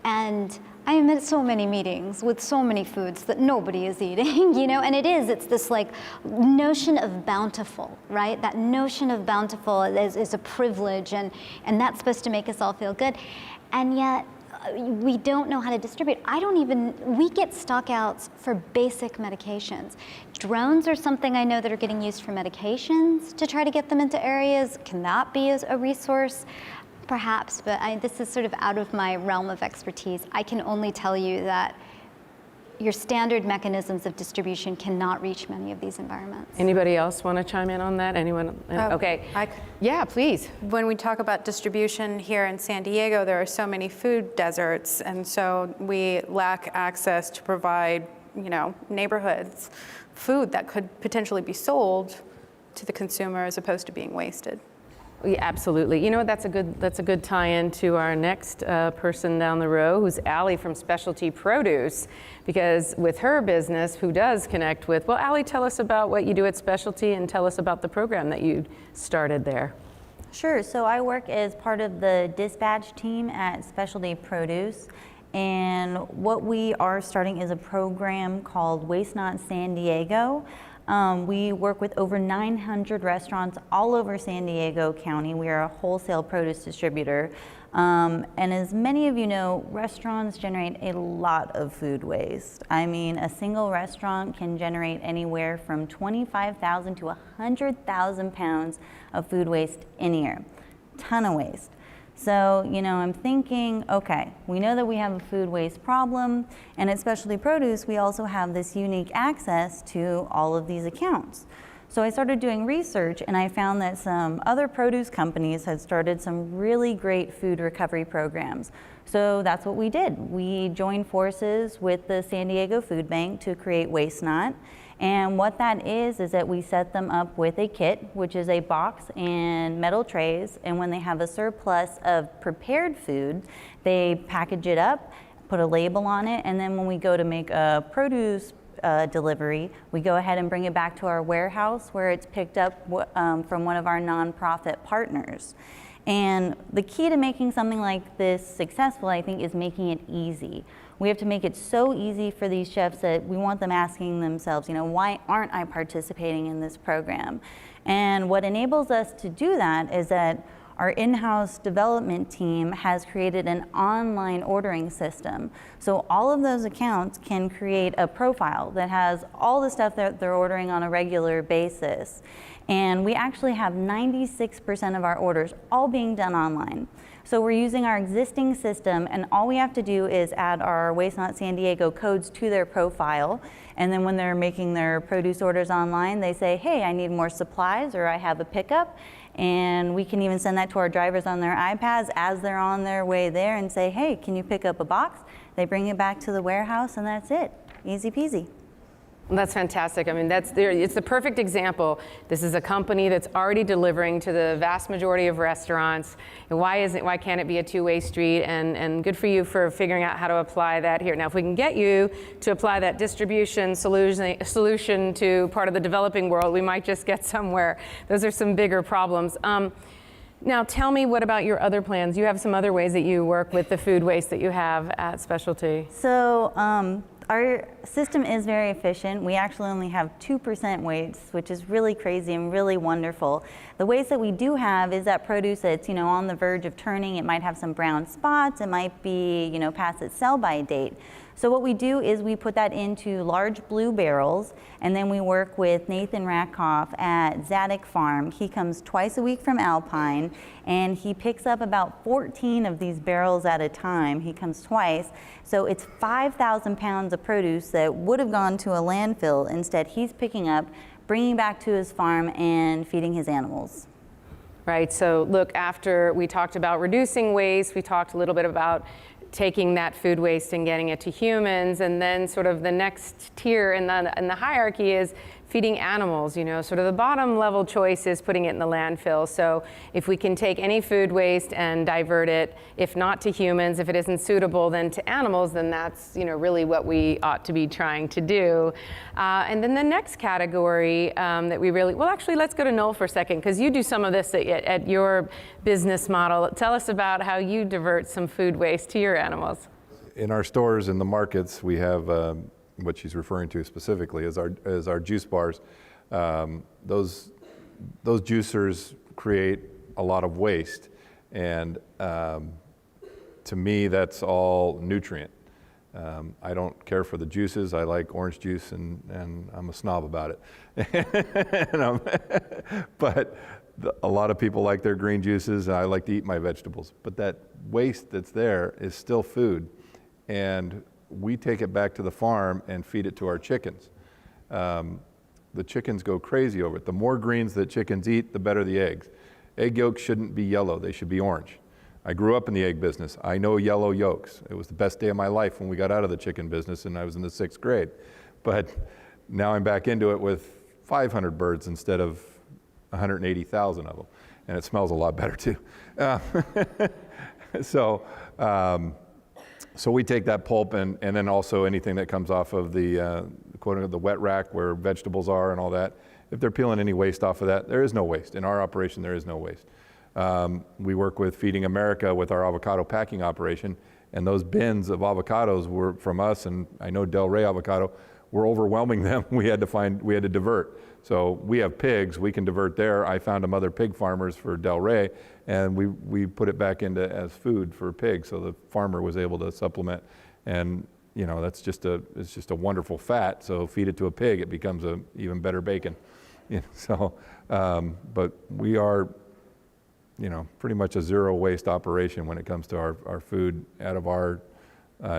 and I am at so many meetings with so many foods that nobody is eating, and it's this like notion of bountiful, right? That notion of bountiful is a privilege, and that's supposed to make us all feel good. And yet, we don't know how to distribute. We get stockouts for basic medications. Drones are something I know that are getting used for medications to try to get them into areas. Can that be a resource? Perhaps, but this is sort of out of my realm of expertise. I can only tell you that your standard mechanisms of distribution cannot reach many of these environments. Anybody else want to chime in on that? Anyone? Okay. Yeah, please. When we talk about distribution here in San Diego, there are so many food deserts, and so we lack access to provide, neighborhoods food that could potentially be sold to the consumer as opposed to being wasted. Yeah, absolutely. That's a good tie-in to our next person down the row, who's Allie from Specialty Produce, because with her business, who does connect with, well, Allie, tell us about what you do at Specialty and tell us about the program that you started there. Sure. So I work as part of the dispatch team at Specialty Produce, and what we are starting is a program called Waste Not San Diego. We work with over 900 restaurants all over San Diego County. We are a wholesale produce distributor. And as many of you know, restaurants generate a lot of food waste. I mean, a single restaurant can generate anywhere from 25,000 to 100,000 pounds of food waste in a year. Ton of waste. So, I'm thinking, okay, we know that we have a food waste problem, and at Specialty Produce, we also have this unique access to all of these accounts. So I started doing research, and I found that some other produce companies had started some really great food recovery programs. So that's what we did. We joined forces with the San Diego Food Bank to create Waste Not. And what that is that we set them up with a kit, which is a box and metal trays. And when they have a surplus of prepared food, they package it up, put a label on it, and then when we go to make a produce delivery, we go ahead and bring it back to our warehouse where it's picked up from one of our nonprofit partners. And the key to making something like this successful, I think, is making it easy. We have to make it so easy for these chefs that we want them asking themselves, why aren't I participating in this program? And what enables us to do that is that our in-house development team has created an online ordering system. So all of those accounts can create a profile that has all the stuff that they're ordering on a regular basis. And we actually have 96% of our orders all being done online. So we're using our existing system, and all we have to do is add our Waste Not San Diego codes to their profile. And then when they're making their produce orders online, they say, hey, I need more supplies, or I have a pickup. And we can even send that to our drivers on their iPads as they're on their way there and say, hey, can you pick up a box? They bring it back to the warehouse, and that's it. Easy peasy. That's fantastic. I mean, it's the perfect example. This is a company that's already delivering to the vast majority of restaurants. And why can't it be a two-way street? And good for you for figuring out how to apply that here. Now, if we can get you to apply that distribution solution to part of the developing world, we might just get somewhere. Those are some bigger problems. Now, tell me, what about your other plans? You have some other ways that you work with the food waste that you have at Specialty. So our system is very efficient. We actually only have 2% waste, which is really crazy and really wonderful. The waste that we do have is that produce that's, on the verge of turning. It might have some brown spots. It might be, past its sell-by date. So what we do is we put that into large blue barrels, and then we work with Nathan Ratkoff at Zadig Farm. He comes twice a week from Alpine, and he picks up about 14 of these barrels at a time. He comes twice. So it's 5,000 pounds of produce that would have gone to a landfill. Instead, he's picking up, bringing back to his farm, and feeding his animals. Right, so look, after we talked about reducing waste, we talked a little bit about taking that food waste and getting it to humans, and then sort of the next tier in the hierarchy is feeding animals, you know, sort of the bottom level choice is putting it in the landfill. So if we can take any food waste and divert it, if not to humans, if it isn't suitable, then to animals, then that's, you know, really what we ought to be trying to do. And then the next category that we really, well, actually, let's go to Noel for a second, because you do some of this at your business model. Tell us about how you divert some food waste to your animals. In our stores, in the markets, we have what she's referring to specifically is our juice bars. Those juicers create a lot of waste, and to me, that's all nutrient. I don't care for the juices. I like orange juice, and I'm a snob about it. But a lot of people like their green juices, and I like to eat my vegetables. But that waste that's there is still food, and we take it back to the farm and feed it to our chickens. The chickens go crazy over it. The more greens that chickens eat, the better the eggs. Egg yolks shouldn't be yellow, they should be orange. I grew up in the egg business. I know yellow yolks. It was the best day of my life when we got out of the chicken business and I was in the 6th grade. But now I'm back into it with 500 birds instead of 180,000 of them. And it smells a lot better too. So we take that pulp and then also anything that comes off of the the wet rack where vegetables are and all that. If they're peeling any waste off of that, there is no waste. In our operation, there is no waste. We work with Feeding America with our avocado packing operation, and those bins of avocados were from us, and I know Del Rey avocado, we're overwhelming them. We had to divert. So we have pigs, we can divert there. I found them other pig farmers for Del Rey, and we put it back into as food for pigs, so the farmer was able to supplement. And you know, it's just a wonderful fat. So feed it to a pig, it becomes a even better bacon. You know, so, but we are, you know, pretty much a zero waste operation when it comes to our food out of our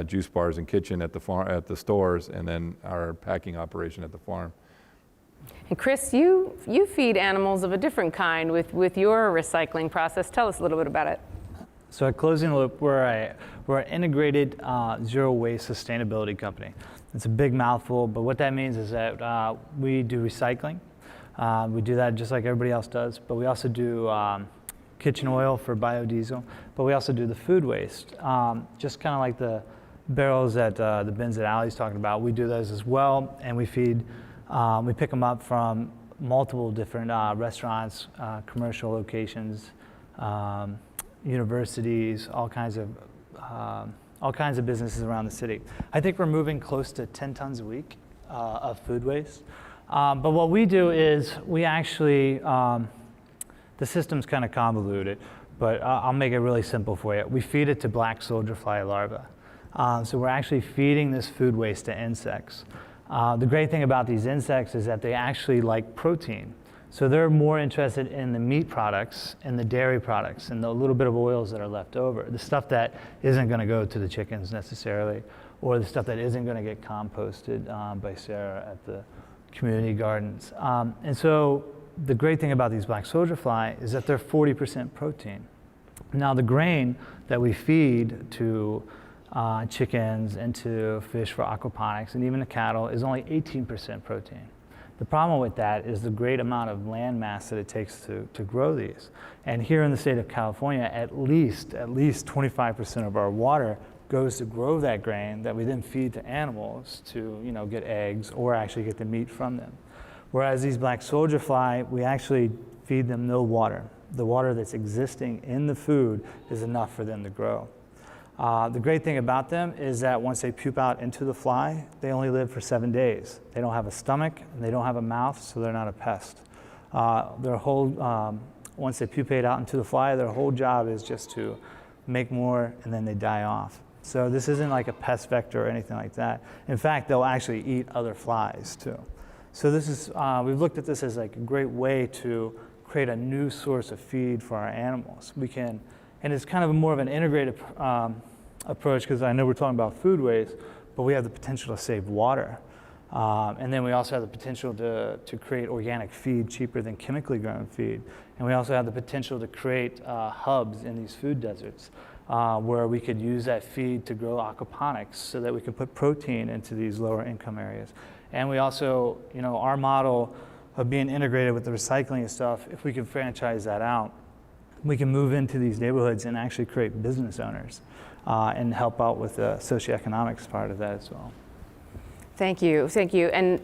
juice bars and kitchen at the stores, and then our packing operation at the farm. And Chris, you feed animals of a different kind with your recycling process. Tell us a little bit about it. So at Closing the Loop, we're an integrated zero waste sustainability company. It's a big mouthful, but what that means is that we do recycling. We do that just like everybody else does, but we also do kitchen oil for biodiesel, but we also do the food waste. Just kind of like the barrels that the bins that Allie's talking about, we do those as well, and we pick them up from multiple different restaurants, commercial locations, universities, all kinds of businesses around the city. I think we're moving close to 10 tons a week of food waste. But what we do is we actually, the system's kind of convoluted, but I'll make it really simple for you. We feed it to black soldier fly larvae. So we're actually feeding this food waste to insects. The great thing about these insects is that they actually like protein. So they're more interested in the meat products and the dairy products and the little bit of oils that are left over. The stuff that isn't going to go to the chickens necessarily, or the stuff that isn't going to get composted by Sarah at the community gardens. And so the great thing about these black soldier fly is that they're 40% protein. Now the grain that we feed to chickens and to fish for aquaponics and even the cattle is only 18% protein. The problem with that is the great amount of land mass that it takes to grow these. And here in the state of California, at least 25% of our water goes to grow that grain that we then feed to animals to, you know, get eggs or actually get the meat from them. Whereas these black soldier fly, we actually feed them no water. The water that's existing in the food is enough for them to grow. The great thing about them is that once they pupe out into the fly, they only live for 7 days. They don't have a stomach, and they don't have a mouth, so they're not a pest. Once they pupate out into the fly, their whole job is just to make more, and then they die off. So this isn't like a pest vector or anything like that. In fact, they'll actually eat other flies too. So this is, we've looked at this as like a great way to create a new source of feed for our animals. We can, and it's kind of more of an integrated approach, because I know we're talking about food waste, but we have the potential to save water. And then we also have the potential to create organic feed cheaper than chemically grown feed. And we also have the potential to create hubs in these food deserts where we could use that feed to grow aquaponics so that we could put protein into these lower income areas. And we also, you know, our model of being integrated with the recycling and stuff, if we can franchise that out, we can move into these neighborhoods and actually create business owners and help out with the socioeconomics part of that as well. Thank you, thank you. And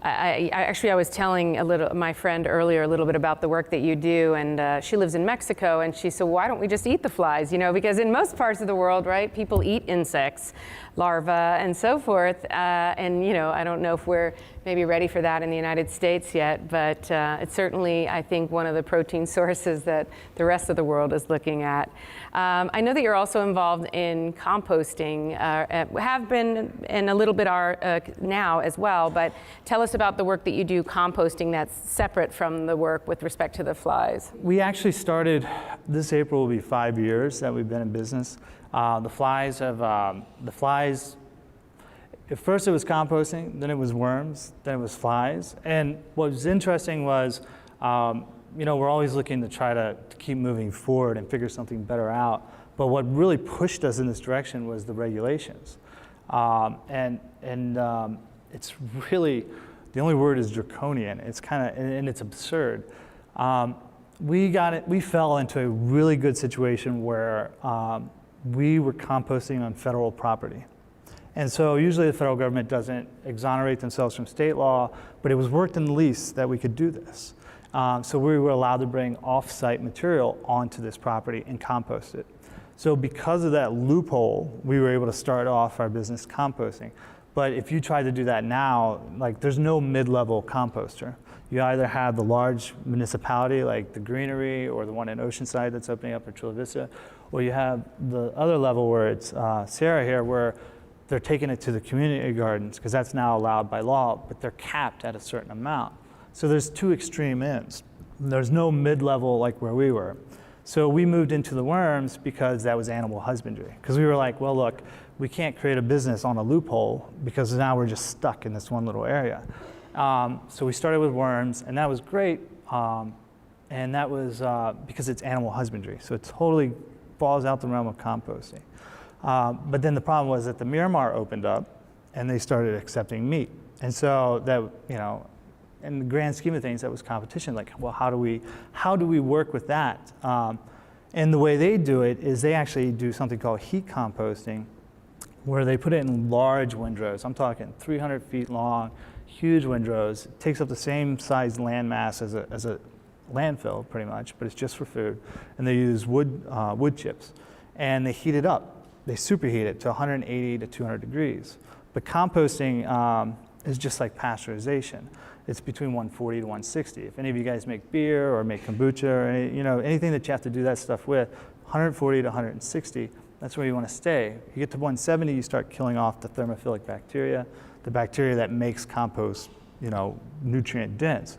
I was telling my friend earlier a little bit about the work that you do, and she lives in Mexico, and she said, why don't we just eat the flies? You know, because in most parts of the world, right, people eat insects, larvae, and so forth. And you know, I don't know if we're maybe ready for that in the United States yet, but it's certainly, I think, one of the protein sources that the rest of the world is looking at. I know that you're also involved in composting, have been, and a little bit are now as well, but tell us about the work that you do composting that's separate from the work with respect to the flies. We actually started, this April will be 5 years that we've been in business. At first it was composting, then it was worms, then it was flies. And what was interesting was, you know, we're always looking to try to keep moving forward and figure something better out. But what really pushed us in this direction was the regulations. It's really, the only word is draconian. It's kind of, and it's absurd. We fell into a really good situation where we were composting on federal property. And so usually the federal government doesn't exonerate themselves from state law, but it was worked in the lease that we could do this. So we were allowed to bring off-site material onto this property and compost it. So because of that loophole, we were able to start off our business composting. But if you try to do that now, like there's no mid-level composter. You either have the large municipality like the Greenery or the one in Oceanside that's opening up in Chula Vista, or you have the other level where it's Sarah here, where they're taking it to the community gardens, because that's now allowed by law, but they're capped at a certain amount. So there's two extreme ends. There's no mid-level like where we were. So we moved into the worms because that was animal husbandry. Because we were like, well, look, we can't create a business on a loophole because now we're just stuck in this one little area. So we started with worms, and that was great. And that was because it's animal husbandry. So it totally falls out the realm of composting. But then the problem was that the Miramar opened up and they started accepting meat. And so that, you know, in the grand scheme of things, that was competition. Like, well, how do we work with that? And the way they do it is they actually do something called heat composting, where they put it in large windrows. I'm talking 300 feet long, huge windrows. It takes up the same size land mass as a landfill, pretty much, but it's just for food. And they use wood chips, and they heat it up. They superheat it to 180 to 200 degrees. But composting is just like pasteurization. It's between 140 to 160. If any of you guys make beer or make kombucha or anything that you have to do that stuff with, 140 to 160, that's where you want to stay. You get to 170, you start killing off the thermophilic bacteria, the bacteria that makes compost, nutrient dense.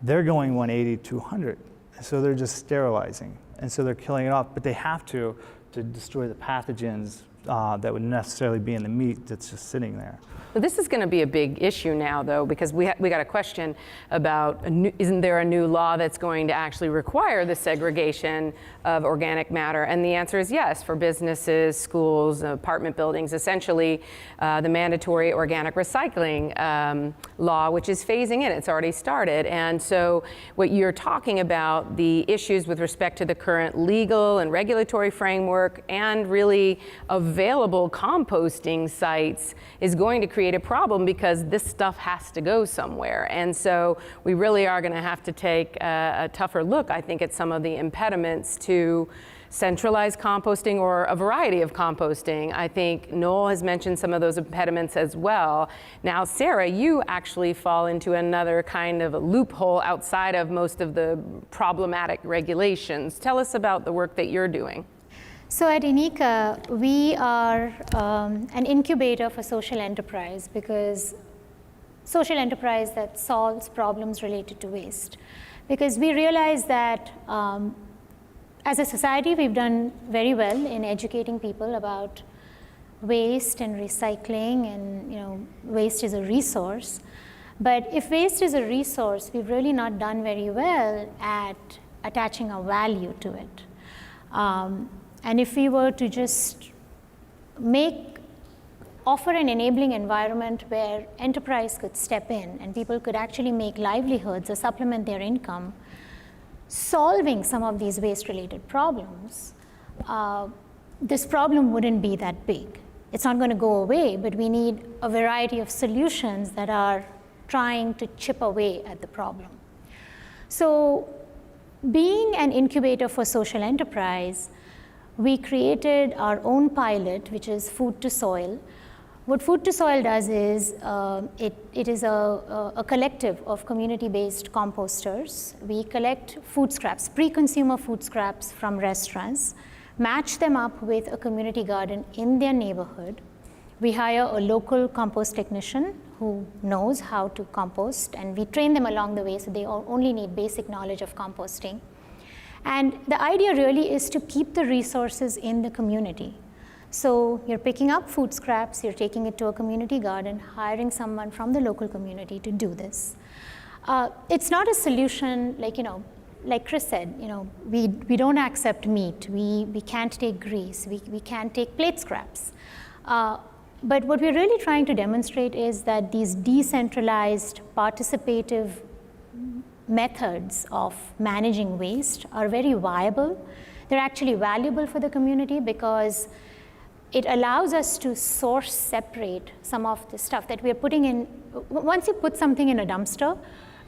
They're going 180 to 200, so they're just sterilizing, and so they're killing it off. But they have to destroy the pathogens that would necessarily be in the meat that's just sitting there. Well, this is going to be a big issue now, though, because we got a question about isn't there a new law that's going to actually require the segregation of organic matter? And the answer is yes, for businesses, schools, apartment buildings, essentially the mandatory organic recycling law, which is phasing in. It's already started. And so what you're talking about, the issues with respect to the current legal and regulatory framework and really available composting sites is going to create a problem, because this stuff has to go somewhere. And so we really are going to have to take a tougher look, I think, at some of the impediments to centralized composting or a variety of composting. I think Noel has mentioned some of those impediments as well. Now, Sarah, you actually fall into another kind of a loophole outside of most of the problematic regulations. Tell us about the work that you're doing. So at Inika, we are an incubator for social enterprise, because social enterprise that solves problems related to waste. Because we realize that as a society, we've done very well in educating people about waste and recycling, and waste is a resource. But if waste is a resource, we've really not done very well at attaching a value to it. And if we were to just offer an enabling environment where enterprise could step in and people could actually make livelihoods or supplement their income, solving some of these waste-related problems, this problem wouldn't be that big. It's not going to go away, but we need a variety of solutions that are trying to chip away at the problem. So being an incubator for social enterprise, we created our own pilot, which is Food to Soil. What Food to Soil does is, it is a collective of community-based composters. We collect food scraps, pre-consumer food scraps from restaurants, match them up with a community garden in their neighborhood. We hire a local compost technician who knows how to compost, and we train them along the way, so they only need basic knowledge of composting. And the idea really is to keep the resources in the community. So you're picking up food scraps, you're taking it to a community garden, hiring someone from the local community to do this. It's not a solution like Chris said, we don't accept meat, we can't take grease, we can't take plate scraps. But what we're really trying to demonstrate is that these decentralized, participative methods of managing waste are very viable. They're actually valuable for the community because it allows us to source separate some of the stuff that we're putting in. Once you put something in a dumpster,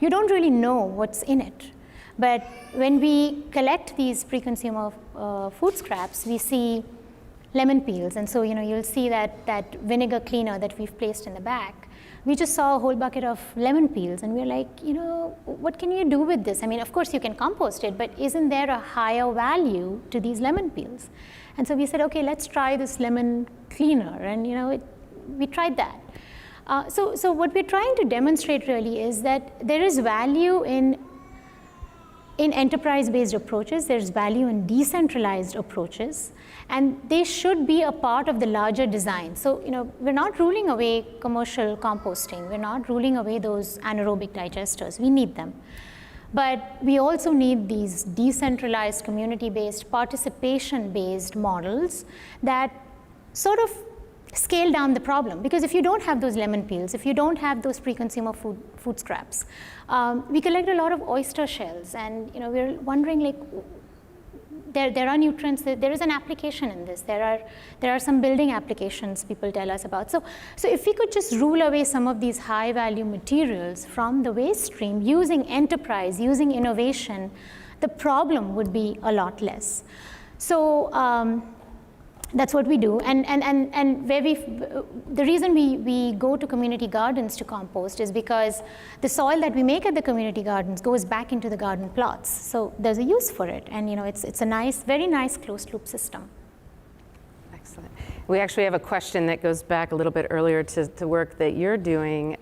you don't really know what's in it. But when we collect these pre-consumer food scraps, we see lemon peels. And so you'll see that vinegar cleaner that we've placed in the back. We just saw a whole bucket of lemon peels, and we're like, what can you do with this? I mean, of course you can compost it, but isn't there a higher value to these lemon peels? And so we said, okay, let's try this lemon cleaner, and we tried that. So what we're trying to demonstrate really is that there is value in enterprise-based approaches, there's value in decentralized approaches, and they should be a part of the larger design. So, we're not ruling away commercial composting, we're not ruling away those anaerobic digesters, we need them. But we also need these decentralized, community-based, participation-based models that sort of scale down the problem. Because if you don't have those lemon peels, if you don't have those pre-consumer food scraps, we collect a lot of oyster shells, and we're wondering, there are nutrients, there is an application in this. There are some building applications people tell us about. So if we could just rule away some of these high value materials from the waste stream using enterprise, using innovation, the problem would be a lot less. So that's what we do, and where the reason we go to community gardens to compost is because the soil that we make at the community gardens goes back into the garden plots. So there's a use for it, and it's a nice, very nice closed loop system. Excellent. We actually have a question that goes back a little bit earlier to work that you're doing,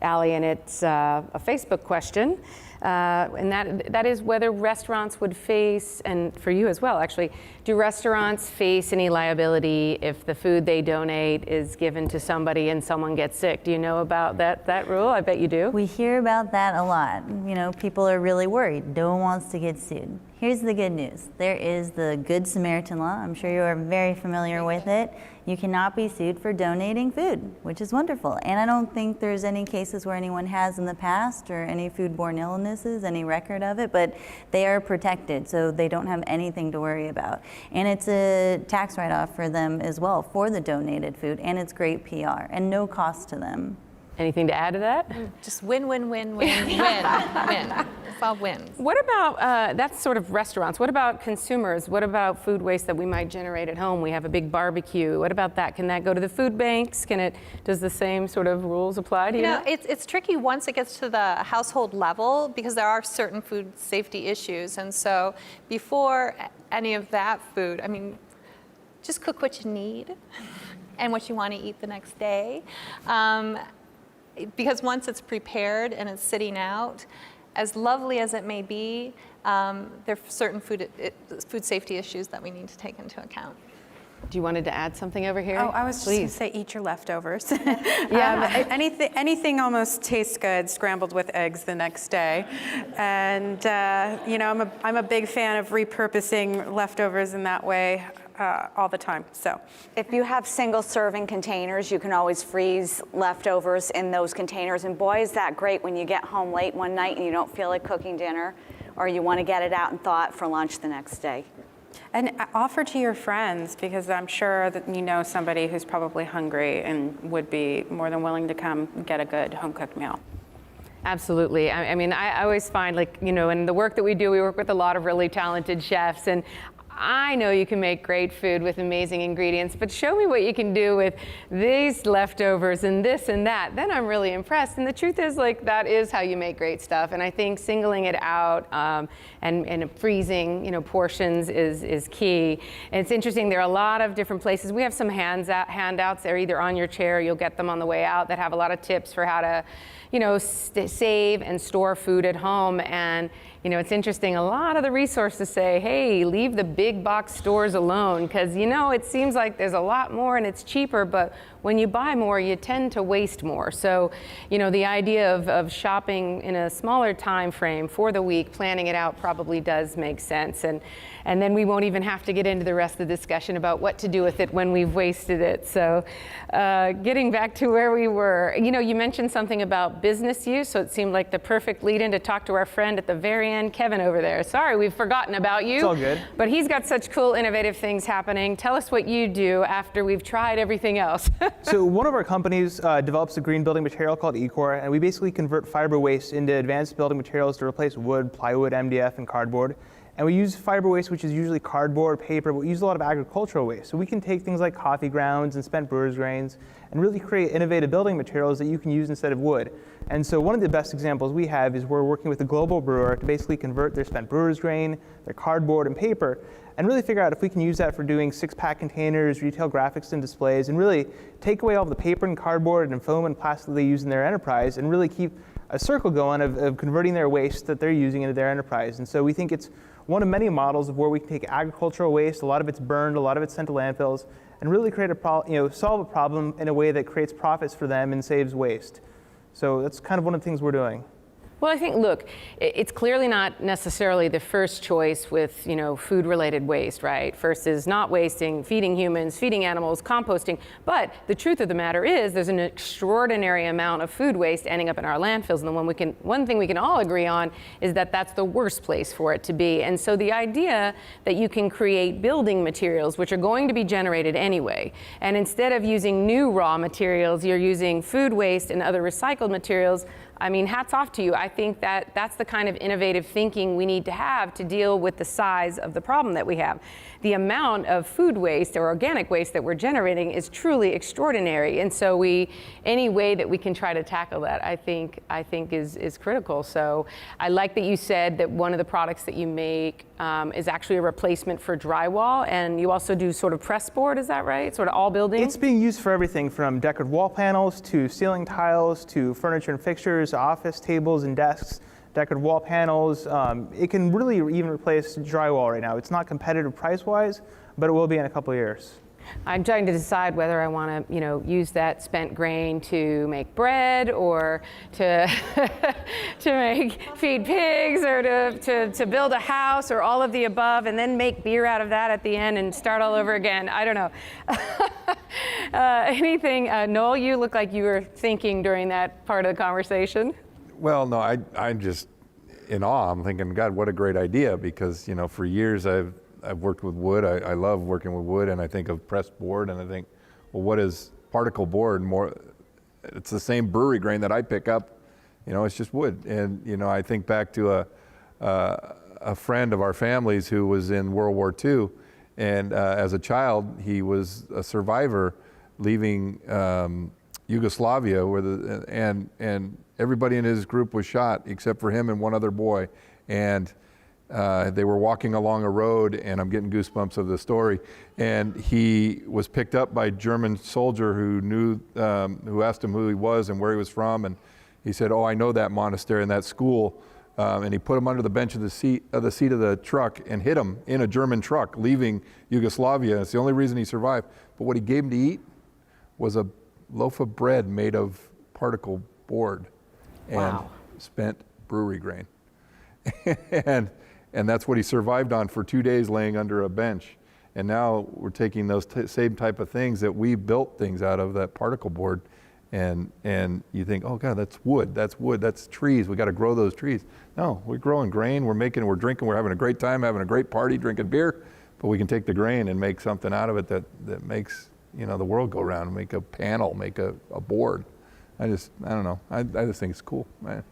Allie, and it's a Facebook question. And that is whether restaurants would face, and for you as well actually, do restaurants face any liability if the food they donate is given to somebody and someone gets sick? Do you know about that rule? I bet you do. We hear about that a lot. People are really worried. No one wants to get sued. Here's the good news. There is the Good Samaritan law. I'm sure you are very familiar with it. You cannot be sued for donating food, which is wonderful. And I don't think there's any cases where anyone has in the past or any foodborne illnesses, any record of it, but they are protected, so they don't have anything to worry about. And it's a tax write-off for them as well for the donated food, and it's great PR and no cost to them. Anything to add to that? Just win, win, win, win, win, win. profile wins. What about, that's sort of restaurants. What about consumers? What about food waste that we might generate at home? We have a big barbecue. What about that? Can that go to the food banks? Does the same sort of rules apply to you? It's tricky once it gets to the household level because there are certain food safety issues. And so before any of that food, I mean, just cook what you need and what you want to eat the next day. Because once it's prepared and it's sitting out, as lovely as it may be, there are certain food safety issues that we need to take into account. Do you wanted to add something over here? Oh, I was just going to say eat your leftovers. Anything almost tastes good scrambled with eggs the next day. And, I'm a big fan of repurposing leftovers in that way all the time. So, if you have single serving containers, you can always freeze leftovers in those containers. And boy, is that great when you get home late one night and you don't feel like cooking dinner, or you want to get it out and thaw it for lunch the next day. And offer to your friends, because I'm sure that you know somebody who's probably hungry and would be more than willing to come and get a good home-cooked meal. Absolutely. I mean, I always find, in the work that we do, we work with a lot of really talented chefs, and I know you can make great food with amazing ingredients, but show me what you can do with these leftovers and this and that. Then I'm really impressed. And the truth is, that is how you make great stuff. And I think singling it out and freezing, portions is key. And it's interesting. There are a lot of different places. We have some handouts. They're either on your chair, or you'll get them on the way out, that have a lot of tips for how to, save and store food at home. And it's interesting, a lot of the resources say, hey, leave the big box stores alone, because it seems like there's a lot more and it's cheaper, but when you buy more, you tend to waste more. So, the idea of shopping in a smaller time frame for the week, planning it out, probably does make sense. And then we won't even have to get into the rest of the discussion about what to do with it when we've wasted it. So getting back to where we were, you mentioned something about business use, so it seemed like the perfect lead-in to talk to our friend at the very end, Kevin over there. Sorry, we've forgotten about you. It's all good. But he's got such cool, innovative things happening. Tell us what you do after we've tried everything else. So one of our companies develops a green building material called Ecor, and we basically convert fiber waste into advanced building materials to replace wood, plywood, MDF, and cardboard. And we use fiber waste, which is usually cardboard, paper, but we use a lot of agricultural waste. So we can take things like coffee grounds and spent brewer's grains and really create innovative building materials that you can use instead of wood. And so one of the best examples we have is we're working with a global brewer to basically convert their spent brewer's grain, their cardboard, and paper, and really figure out if we can use that for doing 6-pack containers, retail graphics and displays, and really take away all the paper and cardboard and foam and plastic they use in their enterprise, and really keep a circle going of converting their waste that they're using into their enterprise. And so we think it's one of many models of where we can take agricultural waste, a lot of it's burned, a lot of it's sent to landfills, and really create solve a problem in a way that creates profits for them and saves waste. So that's kind of one of the things we're doing. Well, I think, look, it's clearly not necessarily the first choice with, food-related waste, right? First is not wasting, feeding humans, feeding animals, composting. But the truth of the matter is there's an extraordinary amount of food waste ending up in our landfills. And one thing we can all agree on is that that's the worst place for it to be. And so the idea that you can create building materials, which are going to be generated anyway, and instead of using new raw materials, you're using food waste and other recycled materials, I mean, hats off to you. I think that that's the kind of innovative thinking we need to have to deal with the size of the problem that we have. The amount of food waste or organic waste that we're generating is truly extraordinary. And so any way that we can try to tackle that, I think is critical. So I like that you said that one of the products that you make is actually a replacement for drywall, and you also do sort of press board, is that right? Sort of all buildings? It's being used for everything from decorative wall panels to ceiling tiles to furniture and fixtures, office tables and desks, decorative wall panels. It can really even replace drywall right now. It's not competitive price-wise, but it will be in a couple of years. I'm trying to decide whether I want to, use that spent grain to make bread or to feed pigs or to build a house or all of the above, and then make beer out of that at the end and start all over again. I don't know. Anything, Noel? You look like you were thinking during that part of the conversation. Well, no, I'm just in awe. I'm thinking, God, what a great idea, because for years I've worked with wood. I love working with wood, and I think of pressed board, and I think, well, what is particle board? It's the same brewery grain that I pick up. It's just wood. And I think back to a friend of our family's who was in World War II, and as a child, he was a survivor leaving Yugoslavia, where and everybody in his group was shot except for him and one other boy, and they were walking along a road, and I'm getting goosebumps of the story, and he was picked up by a German soldier who asked him who he was and where he was from, and he said, "Oh, I know that monastery and that school." And he put him under the bench of the seat of the truck and hit him in a German truck leaving Yugoslavia. It's the only reason he survived. But what he gave him to eat was a loaf of bread made of particle board and spent brewery grain. and that's what he survived on for 2 days, laying under a bench. And now we're taking those same type of things that we built things out of, that particle board, and you think, oh God, that's wood, that's trees, we got to grow those trees. No, we're growing grain, we're drinking, we're having a great time, having a great party, drinking beer, but we can take the grain and make something out of it that makes, you know, the world go round, make a panel, make a board. I don't know, I just think it's cool, man.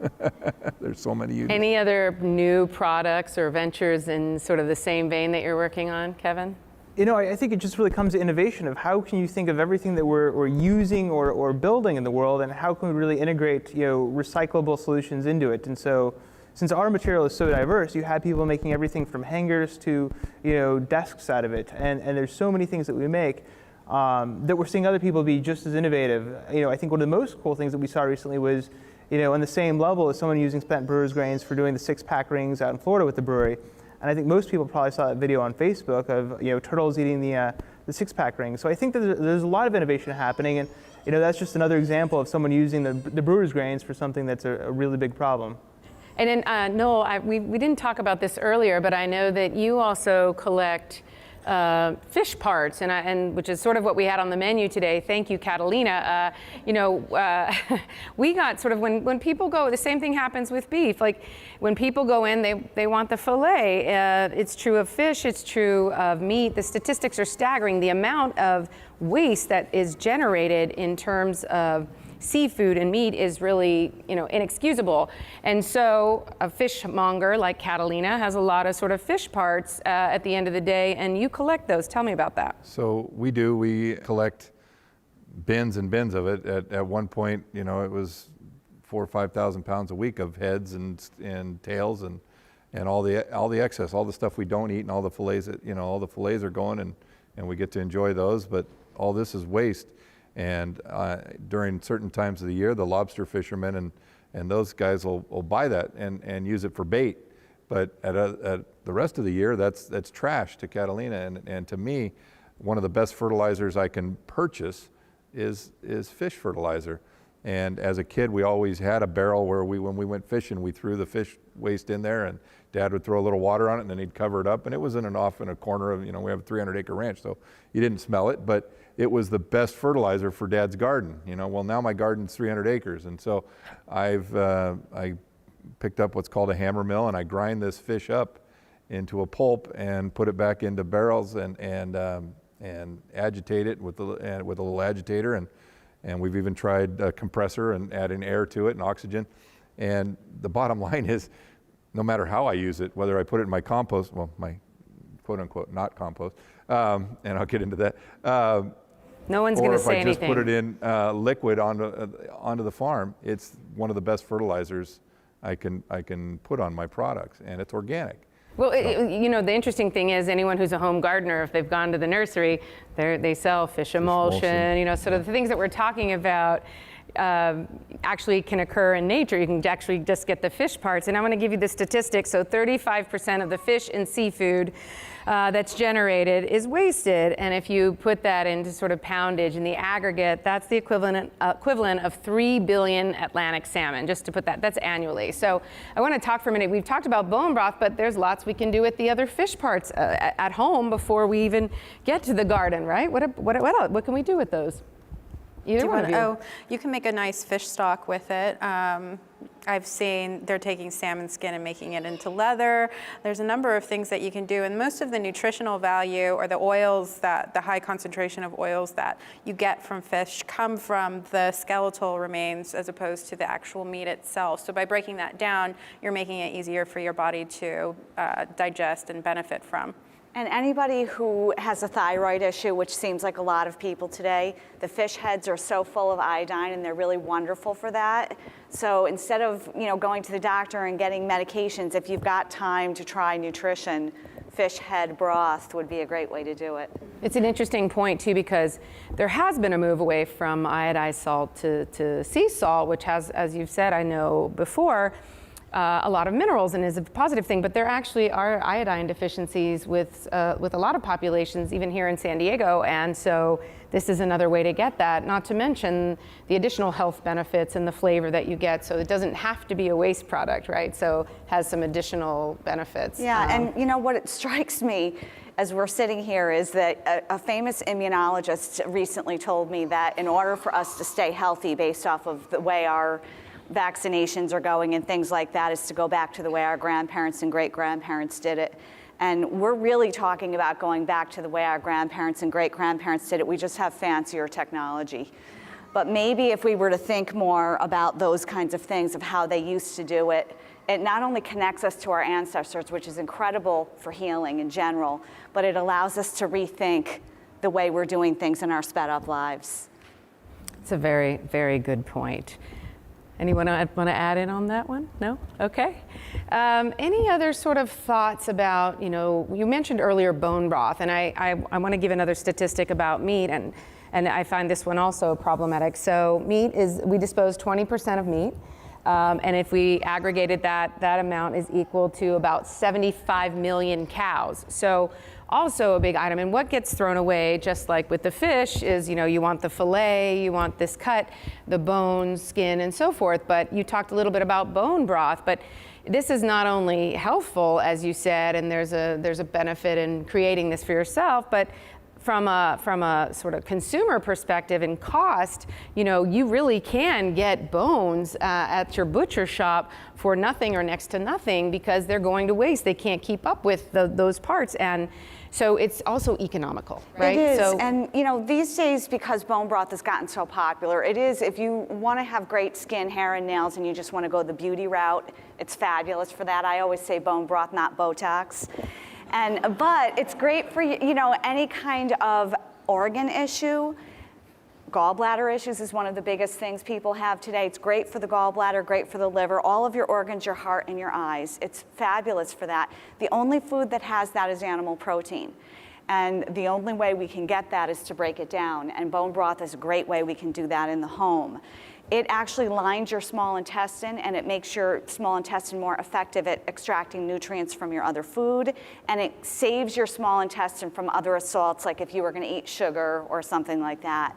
There's so many uses. Any other new products or ventures in sort of the same vein that you're working on, Kevin? You know, I think it just really comes to innovation of how can you think of everything that we're using or building in the world, and how can we really integrate, you know, recyclable solutions into it. And so, since our material is so diverse, you have people making everything from hangers to, you know, desks out of it. And there's so many things that we make that we're seeing other people be just as innovative. You know, I think one of the most cool things that we saw recently was, you know, on the same level as someone using spent brewer's grains for doing the 6-pack rings out in Florida with the brewery. And I think most people probably saw that video on Facebook of, you know, turtles eating the 6-pack ring. So I think that there's a lot of innovation happening, and, you know, that's just another example of someone using the brewer's grains for something that's a really big problem. And then, Noel, we didn't talk about this earlier, but I know that you also collect fish parts, and which is sort of what we had on the menu today. Thank you, Catalina. We got sort of, when people go, the same thing happens with beef. Like when people go in, they want the fillet. It's true of fish, it's true of meat. The statistics are staggering. The amount of waste that is generated in terms of seafood and meat is really, you know, inexcusable. And so a fishmonger like Catalina has a lot of sort of fish parts at the end of the day, and you collect those. Tell me about that. So we collect bins and bins of it. At one point, you know, it was 4,000 or 5,000 pounds a week of heads and tails and all the excess, all the stuff we don't eat, and all the fillets that, you know, all the fillets are going, and we get to enjoy those, but all this is waste. And during certain times of the year, the lobster fishermen and those guys will buy that and use it for bait. But at the rest of the year, that's trash to Catalina. And to me, one of the best fertilizers I can purchase is fish fertilizer. And as a kid, we always had a barrel where when we went fishing, we threw the fish waste in there, and Dad would throw a little water on it, and then he'd cover it up. And it was off in a corner of, you know, we have a 300-acre ranch, so you didn't smell it, but it was the best fertilizer for Dad's garden. You know, well, now my garden's 300 acres, and so I picked up what's called a hammer mill, and I grind this fish up into a pulp and put it back into barrels and agitate it with a little agitator, and we've even tried a compressor and adding air to it and oxygen. And the bottom line is, no matter how I use it, whether I put it in my compost, well, my quote-unquote not compost, and I'll get into that. No one's going to say anything. Or if I just put it in liquid onto the farm, it's one of the best fertilizers I can put on my products, and it's organic. Well, you know, the interesting thing is, anyone who's a home gardener, if they've gone to the nursery, they sell fish emulsion, you know, sort of the things that we're talking about actually can occur in nature. You can actually just get the fish parts. And I'm going to give you the statistics. So 35% of the fish and seafood that's generated is wasted. And if you put that into sort of poundage in the aggregate, that's the equivalent of 3 billion Atlantic salmon, just to put that's annually. So I want to talk for a minute. We've talked about bone broth, but there's lots we can do with the other fish parts at home before we even get to the garden, right? What else? What can we do with those? Either one of you. Oh, you can make a nice fish stock with it. I've seen they're taking salmon skin and making it into leather. There's a number of things that you can do, and most of the nutritional value or the oils the high concentration of oils that you get from fish come from the skeletal remains as opposed to the actual meat itself. So by breaking that down, you're making it easier for your body to digest and benefit from. And anybody who has a thyroid issue, which seems like a lot of people today, the fish heads are so full of iodine and they're really wonderful for that. So instead of going to the doctor and getting medications, if you've got time to try nutrition, fish head broth would be a great way to do it. It's an interesting point too, because there has been a move away from iodized salt to sea salt, which has, as you've said, I know before, a lot of minerals and is a positive thing, but there actually are iodine deficiencies with a lot of populations, even here in San Diego, and so this is another way to get that, not to mention the additional health benefits and the flavor that you get, so it doesn't have to be a waste product, right? So has some additional benefits. Yeah, and what it strikes me as we're sitting here is that a famous immunologist recently told me that in order for us to stay healthy based off of the way our vaccinations are going and things like that is to go back to the way our grandparents and great-grandparents did it. And we're really talking about going back to the way our grandparents and great-grandparents did it. We just have fancier technology. But maybe if we were to think more about those kinds of things, of how they used to do it, it not only connects us to our ancestors, which is incredible for healing in general, but it allows us to rethink the way we're doing things in our sped-up lives. It's a very, very good point. Anyone want to add in on that one? No? Okay. Any other sort of thoughts about, you mentioned earlier bone broth, and I want to give another statistic about meat, and I find this one also problematic. So meat we dispose 20% of meat, and if we aggregated that amount is equal to about 75 million cows. So also a big item. And what gets thrown away, just like with the fish, is you want the fillet, you want this cut, the bones, skin, and so forth. But you talked a little bit about bone broth, but this is not only healthful, as you said, and there's a benefit in creating this for yourself, but from a sort of consumer perspective and cost, you really can get bones at your butcher shop for nothing or next to nothing because they're going to waste. They can't keep up with those parts, and so it's also economical, right? It is, so, and these days, because bone broth has gotten so popular, it is, if you want to have great skin, hair, and nails, and you just want to go the beauty route, it's fabulous for that. I always say bone broth, not Botox. But it's great for any kind of organ issue. Gallbladder issues is one of the biggest things people have today. It's great for the gallbladder, great for the liver, all of your organs, your heart and your eyes. It's fabulous for that. The only food that has that is animal protein. And the only way we can get that is to break it down. And bone broth is a great way we can do that in the home. It actually lines your small intestine, and it makes your small intestine more effective at extracting nutrients from your other food, and it saves your small intestine from other assaults, like if you were going to eat sugar or something like that.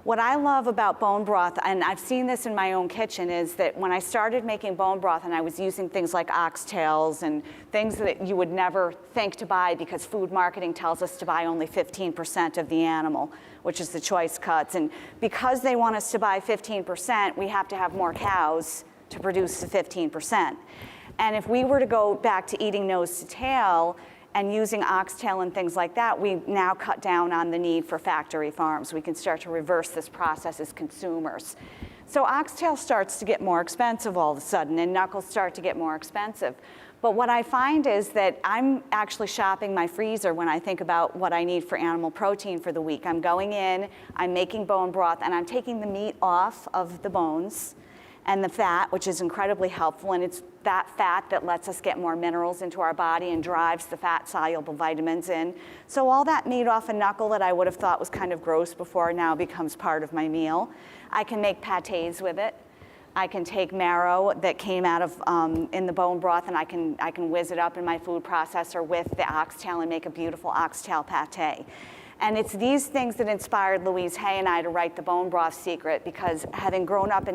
What I love about bone broth, and I've seen this in my own kitchen, is that when I started making bone broth and I was using things like oxtails and things that you would never think to buy because food marketing tells us to buy only 15% of the animal, which is the choice cuts. And because they want us to buy 15%, we have to have more cows to produce the 15%. And if we were to go back to eating nose to tail, and using oxtail and things like that, we now cut down on the need for factory farms. We can start to reverse this process as consumers. So oxtail starts to get more expensive all of a sudden, and knuckles start to get more expensive. But what I find is that I'm actually shopping my freezer when I think about what I need for animal protein for the week. I'm going in, I'm making bone broth, and I'm taking the meat off of the bones and the fat, which is incredibly helpful, and it's that fat that lets us get more minerals into our body and drives the fat-soluble vitamins in. So all that meat off a knuckle that I would have thought was kind of gross before now becomes part of my meal. I can make pâtés with it. I can take marrow that came out of in the bone broth, and I can whiz it up in my food processor with the oxtail and make a beautiful oxtail pâté. And it's these things that inspired Louise Hay and I to write The Bone Broth Secret, because having grown up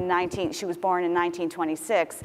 she was born in 1926,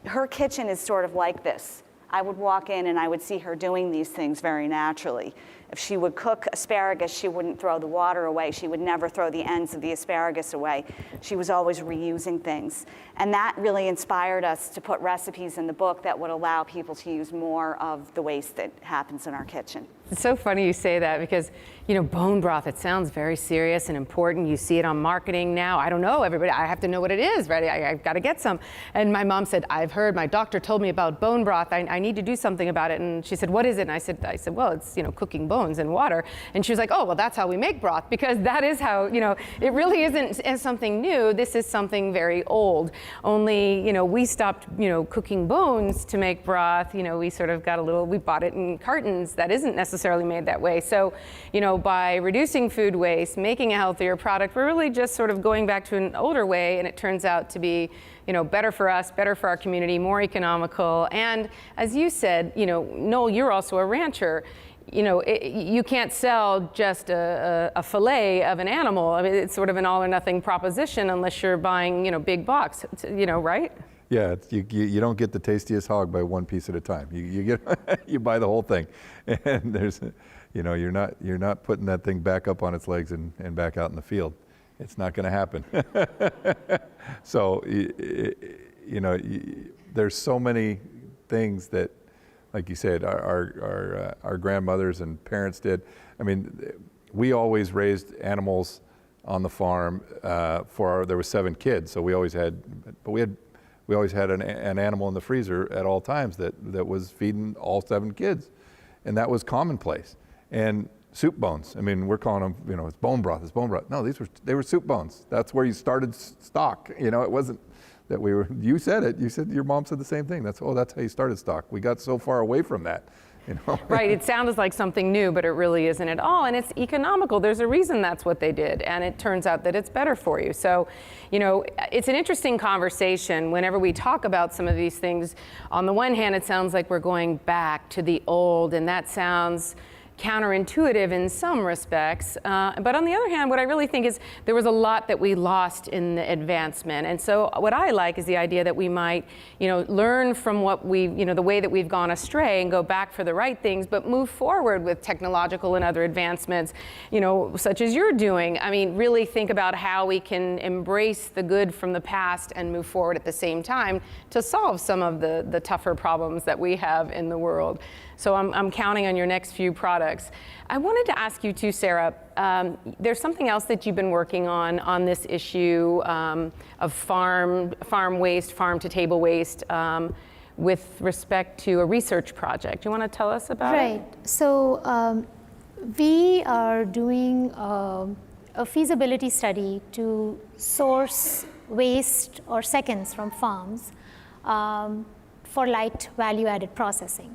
her kitchen is sort of like this. I would walk in and I would see her doing these things very naturally. If she would cook asparagus, she wouldn't throw the water away. She would never throw the ends of the asparagus away. She was always reusing things. And that really inspired us to put recipes in the book that would allow people to use more of the waste that happens in our kitchen. It's so funny you say that because, you know, bone broth, it sounds very serious and important. You see it on marketing now. I don't know, everybody, I have to know what it is, right? I've got to get some. And my mom said, I've heard, my doctor told me about bone broth. I need to do something about it. And she said, what is it? And I said, well, it's, you know, cooking bones in water. And she was like, oh, well, that's how we make broth, because that is how, you know, it really isn't something new. This is something very old. Only, you know, we stopped, you know, cooking bones to make broth. You know, we sort of got a little, we bought it in cartons that isn't necessarily made that way. So, you know, by reducing food waste, making a healthier product, we're really just sort of going back to an older way, and it turns out to be, you know, better for us, better for our community, more economical. And as you said, you know, Noel, you're also a rancher. You know, you can't sell just a fillet of an animal. I mean, it's sort of an all or nothing proposition unless you're buying, you know, big box, you know, right? Yeah, you don't get the tastiest hog by one piece at a time. You get you buy the whole thing, and there's, you know, you're not putting that thing back up on its legs and back out in the field. It's not going to happen. So, you know, there's so many things that, like you said, our grandmothers and parents did. I mean, we always raised animals on the farm. There were 7 kids, so we always had an animal in the freezer at all times that was feeding all 7 kids, and that was commonplace. And soup bones. I mean, we're calling them, you know, it's bone broth. It's bone broth. No, they were soup bones. That's where you started stock. You know, it wasn't that we were. You said it. You said your mom said the same thing. That's how you started stock. We got so far away from that. You know? Right, it sounds like something new, but it really isn't at all, and it's economical. There's a reason that's what they did, and it turns out that it's better for you. So, you know, it's an interesting conversation whenever we talk about some of these things. On the one hand, it sounds like we're going back to the old, and that sounds counterintuitive in some respects. But on the other hand, what I really think is there was a lot that we lost in the advancement. And so what I like is the idea that we might, you know, learn from what we've, you know, the way that we've gone astray and go back for the right things, but move forward with technological and other advancements, you know, such as you're doing. I mean, really think about how we can embrace the good from the past and move forward at the same time to solve some of the tougher problems that we have in the world. So I'm counting on your next few products. I wanted to ask you too, Sarah, there's something else that you've been working on this issue of farm waste, farm to table waste, with respect to a research project. Do you want to tell us about it? Right. So we are doing a feasibility study to source waste or seconds from farms for light value-added processing.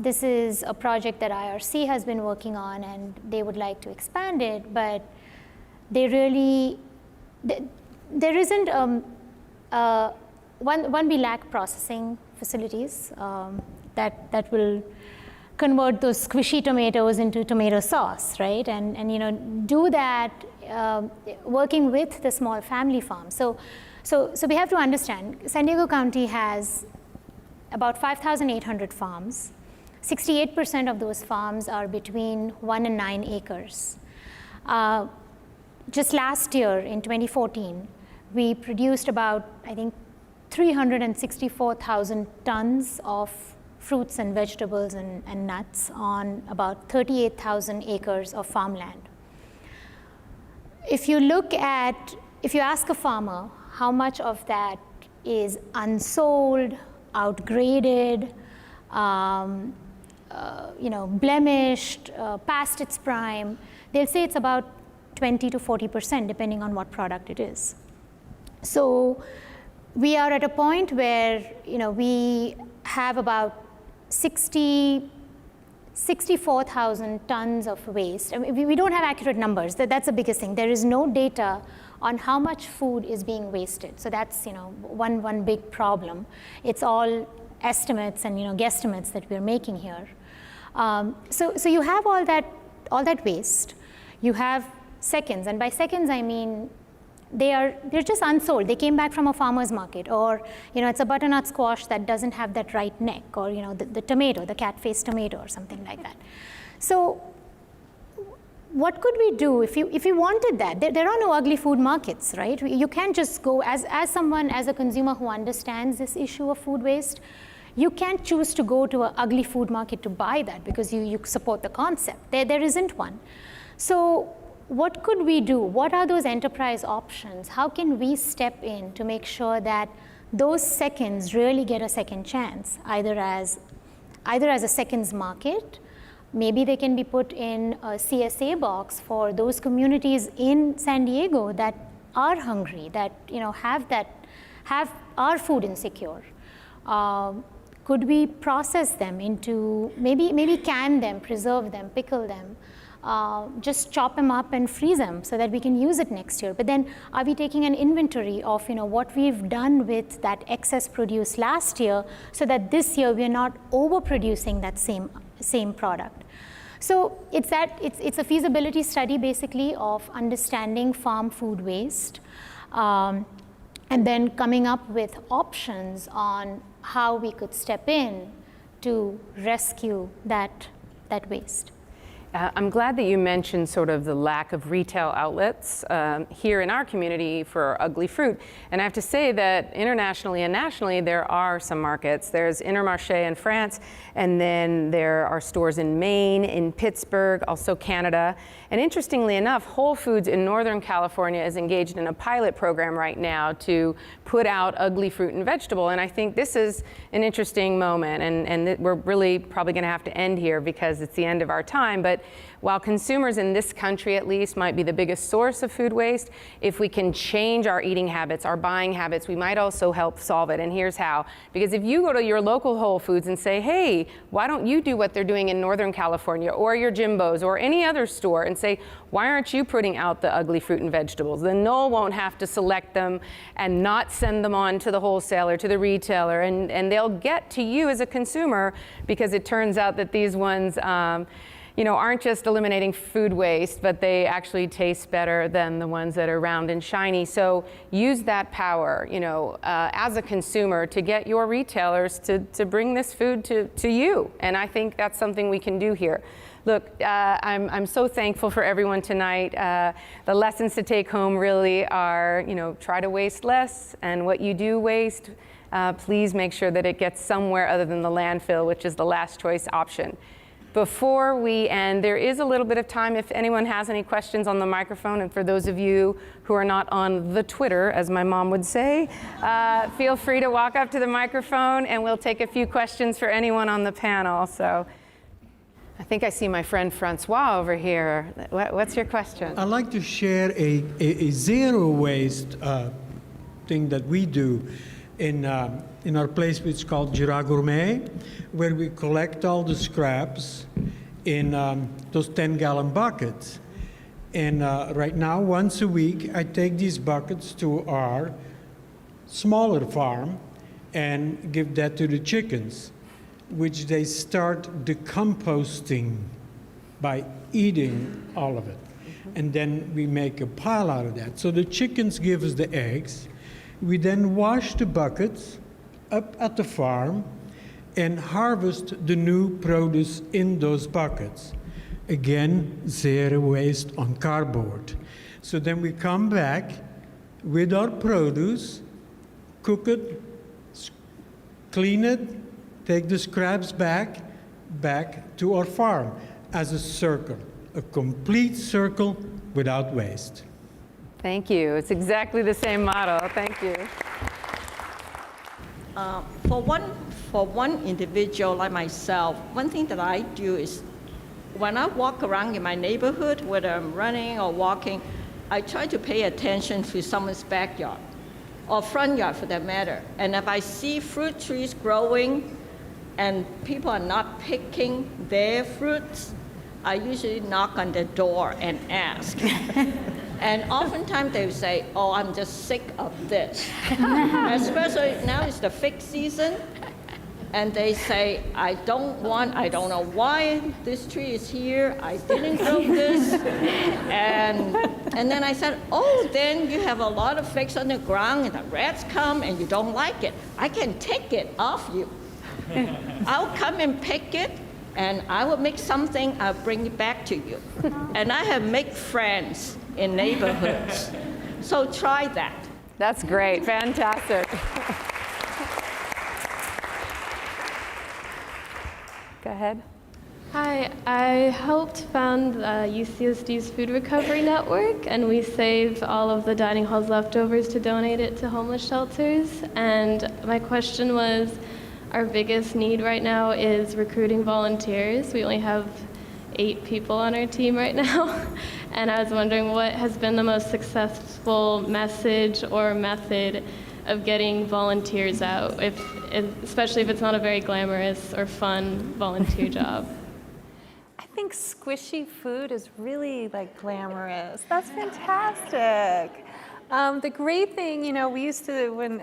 This is a project that IRC has been working on, and they would like to expand it, but they really, there isn't, we lack processing facilities that will convert those squishy tomatoes into tomato sauce, right? And you know, do that working with the small family farms. So we have to understand, San Diego County has about 5,800 farms. 68% of those farms are between 1 and 9 acres. Just last year, in 2014, we produced about, I think, 364,000 tons of fruits and vegetables and nuts on about 38,000 acres of farmland. If you ask a farmer how much of that is unsold, outgraded, you know, blemished, past its prime, they'll say it's about 20 to 40%, depending on what product it is. So we are at a point where, you know, we have about 64,000 tons of waste. I mean, we don't have accurate numbers. That's the biggest thing. There is no data on how much food is being wasted. So that's, you know, one big problem. It's all estimates and, you know, guesstimates that we're making here. So you have all that waste. You have seconds, and by seconds I mean they're just unsold. They came back from a farmer's market, or, you know, it's a butternut squash that doesn't have that right neck, or, you know, the tomato, the cat-faced tomato or something like that. So what could we do if you wanted that? There are no ugly food markets, right? You can't just go, as a consumer who understands this issue of food waste, you can't choose to go to an ugly food market to buy that because you support the concept. There isn't one. So what could we do? What are those enterprise options? How can we step in to make sure that those seconds really get a second chance, either as a seconds market? Maybe they can be put in a CSA box for those communities in San Diego that are hungry, that are food insecure. Could we process them into, maybe can them, preserve them, pickle them, just chop them up and freeze them so that we can use it next year? But then are we taking an inventory of what we've done with that excess produce last year so that this year we're not overproducing that same product? So it's a feasibility study basically of understanding farm food waste, and then coming up with options on how we could step in to rescue that waste. I'm glad that you mentioned sort of the lack of retail outlets here in our community for ugly fruit. And I have to say that internationally and nationally, there are some markets. There's Intermarché in France, and then there are stores in Maine, in Pittsburgh, also Canada. And interestingly enough, Whole Foods in Northern California is engaged in a pilot program right now to put out ugly fruit and vegetable. And I think this is an interesting moment, and we're really probably going to have to end here because it's the end of our time. But while consumers in this country at least might be the biggest source of food waste, if we can change our eating habits, our buying habits, we might also help solve it. And here's how. Because if you go to your local Whole Foods and say, hey, why don't you do what they're doing in Northern California or your Jimbo's or any other store and say, why aren't you putting out the ugly fruit and vegetables? Then Noel won't have to select them and not send them on to the wholesaler, to the retailer, and they'll get to you as a consumer because it turns out that these ones aren't just eliminating food waste, but they actually taste better than the ones that are round and shiny. So use that power, as a consumer to get your retailers to bring this food to you. And I think that's something we can do here. Look, I'm so thankful for everyone tonight. The lessons to take home really are, try to waste less, and what you do waste, please make sure that it gets somewhere other than the landfill, which is the last choice option. Before we end, there is a little bit of time if anyone has any questions on the microphone, and for those of you who are not on the Twitter, as my mom would say, feel free to walk up to the microphone and we'll take a few questions for anyone on the panel. So I think I see my friend Francois over here. What's your question? I'd like to share a zero waste thing that we do in our place, which is called Jura Gourmet, where we collect all the scraps in those 10-gallon buckets. And right now, once a week, I take these buckets to our smaller farm and give that to the chickens, which they start decomposting by eating all of it. And then we make a pile out of that. So the chickens give us the eggs. We then wash the buckets up at the farm and harvest the new produce in those buckets. Again, zero waste on cardboard. So then we come back with our produce, cook it, clean it, take the scraps back to our farm as a circle, a complete circle without waste. Thank you. It's exactly the same model. Thank you. For one individual like myself, one thing that I do is when I walk around in my neighborhood, whether I'm running or walking, I try to pay attention to someone's backyard or front yard for that matter. And if I see fruit trees growing and people are not picking their fruits, I usually knock on the door and ask. And oftentimes they would say, oh, I'm just sick of this. Especially now it's the fig season. And they say, I don't know why this tree is here. I didn't grow this. And then I said, oh, then you have a lot of figs on the ground and the rats come and you don't like it. I can take it off you. I'll come and pick it And I will make something, I'll bring it back to you. And I have made friends in neighborhoods. So try that. That's great, fantastic. Go ahead. Hi, I helped found UCSD's Food Recovery Network, and we save all of the dining hall's leftovers to donate it to homeless shelters. And my question was, our biggest need right now is recruiting volunteers. We only have 8 people on our team right now. And I was wondering what has been the most successful message or method of getting volunteers out, especially if it's not a very glamorous or fun volunteer job. I think squishy food is really like glamorous. That's fantastic. The great thing, you know, we used to, when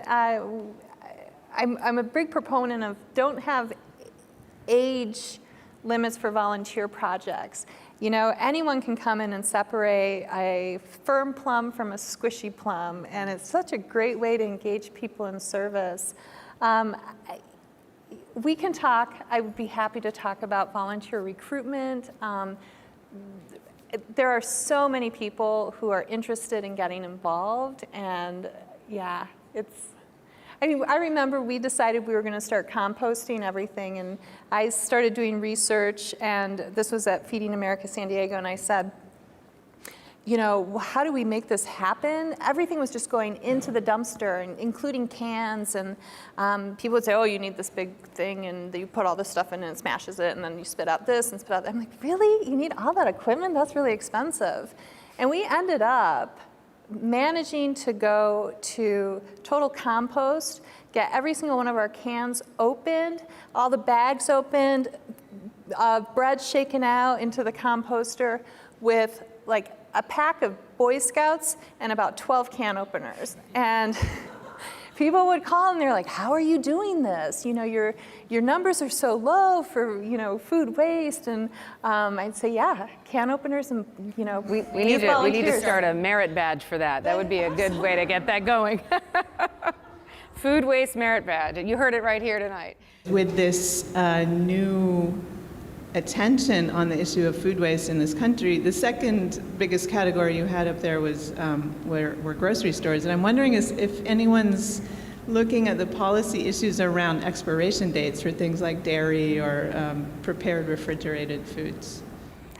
I'm a big proponent of don't have age limits for volunteer projects. You know, anyone can come in and separate a firm plum from a squishy plum, and it's such a great way to engage people in service. We can talk, I would be happy to talk about volunteer recruitment. There are so many people who are interested in getting involved, and yeah, I remember we decided we were going to start composting everything, and I started doing research, and this was at Feeding America San Diego, and I said, you know, how do we make this happen? Everything was just going into the dumpster, including cans, and people would say, oh, you need this big thing, and you put all this stuff in and it smashes it, and then you spit out this and spit out that. I'm like, really? You need all that equipment? That's really expensive. And we ended up managing to go to Total Compost, get every single one of our cans opened, all the bags opened, bread shaken out into the composter with like a pack of Boy Scouts and about 12 can openers. And people would call and they're like, how are you doing this? You know, your numbers are so low for, you know, food waste. And I'd say, yeah, can openers and, you know, we need to start a merit badge for that. That would be a good way to get that going. Food waste merit badge. You heard it right here tonight. With this new attention on the issue of food waste in this country, the second biggest category you had up there was were grocery stores. And I'm wondering if anyone's looking at the policy issues around expiration dates for things like dairy or prepared refrigerated foods.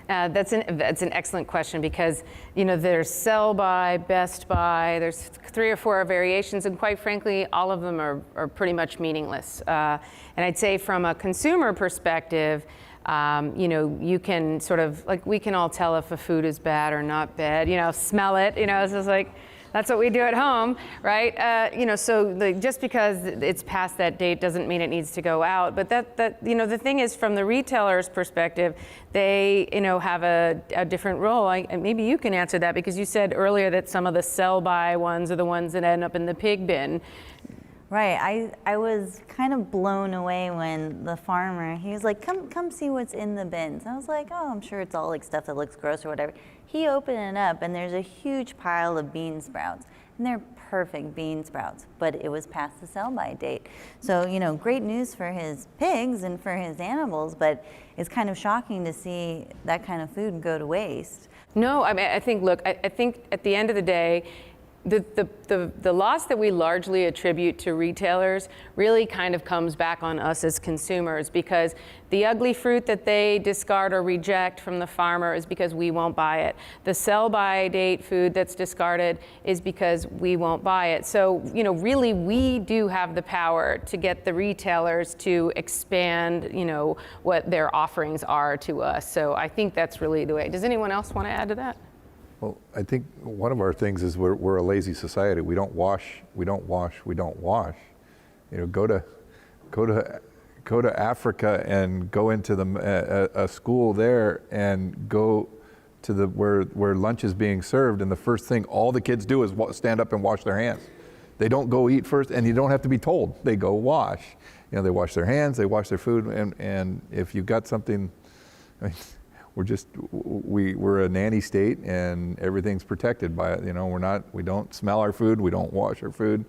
That's an excellent question, because you know there's sell by, best by, there's 3 or 4 variations, and quite frankly all of them are pretty much meaningless. And I'd say from a consumer perspective, you know, you can sort of, like, we can all tell if a food is bad or not bad, you know, smell it, you know, it's just like, that's what we do at home, right? You know, so just because it's past that date doesn't mean it needs to go out. But that you know, the thing is, from the retailer's perspective, they, you know, have a different role. And maybe you can answer that, because you said earlier that some of the sell-by ones are the ones that end up in the pig bin. Right, I was kind of blown away when the farmer, he was like, come see what's in the bins. I was like, oh, I'm sure it's all like stuff that looks gross or whatever. He opened it up and there's a huge pile of bean sprouts. And they're perfect bean sprouts, but it was past the sell-by date. So, you know, great news for his pigs and for his animals, but it's kind of shocking to see that kind of food go to waste. No, I mean, I think, look, I think at the end of the day, the loss that we largely attribute to retailers really kind of comes back on us as consumers, because the ugly fruit that they discard or reject from the farmer is because we won't buy it. The sell-by date food that's discarded is because we won't buy it. So, you know, really we do have the power to get the retailers to expand, you know, what their offerings are to us. So I think that's really the way. Does anyone else want to add to that? Well, I think one of our things is we're a lazy society. We don't wash. We don't wash. We don't wash. You know, go to Africa and go into a school there and go to where lunch is being served, and the first thing all the kids do is stand up and wash their hands. They don't go eat first, and you don't have to be told. They go wash. You know, they wash their hands. They wash their food, and if you've got something, I mean, we're a nanny state, and everything's protected by it. You know, we don't smell our food, we don't wash our food.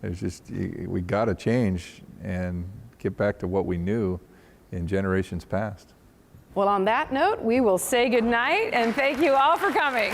It's just, we got to change and get back to what we knew in generations past. Well, on that note, we will say goodnight and thank you all for coming.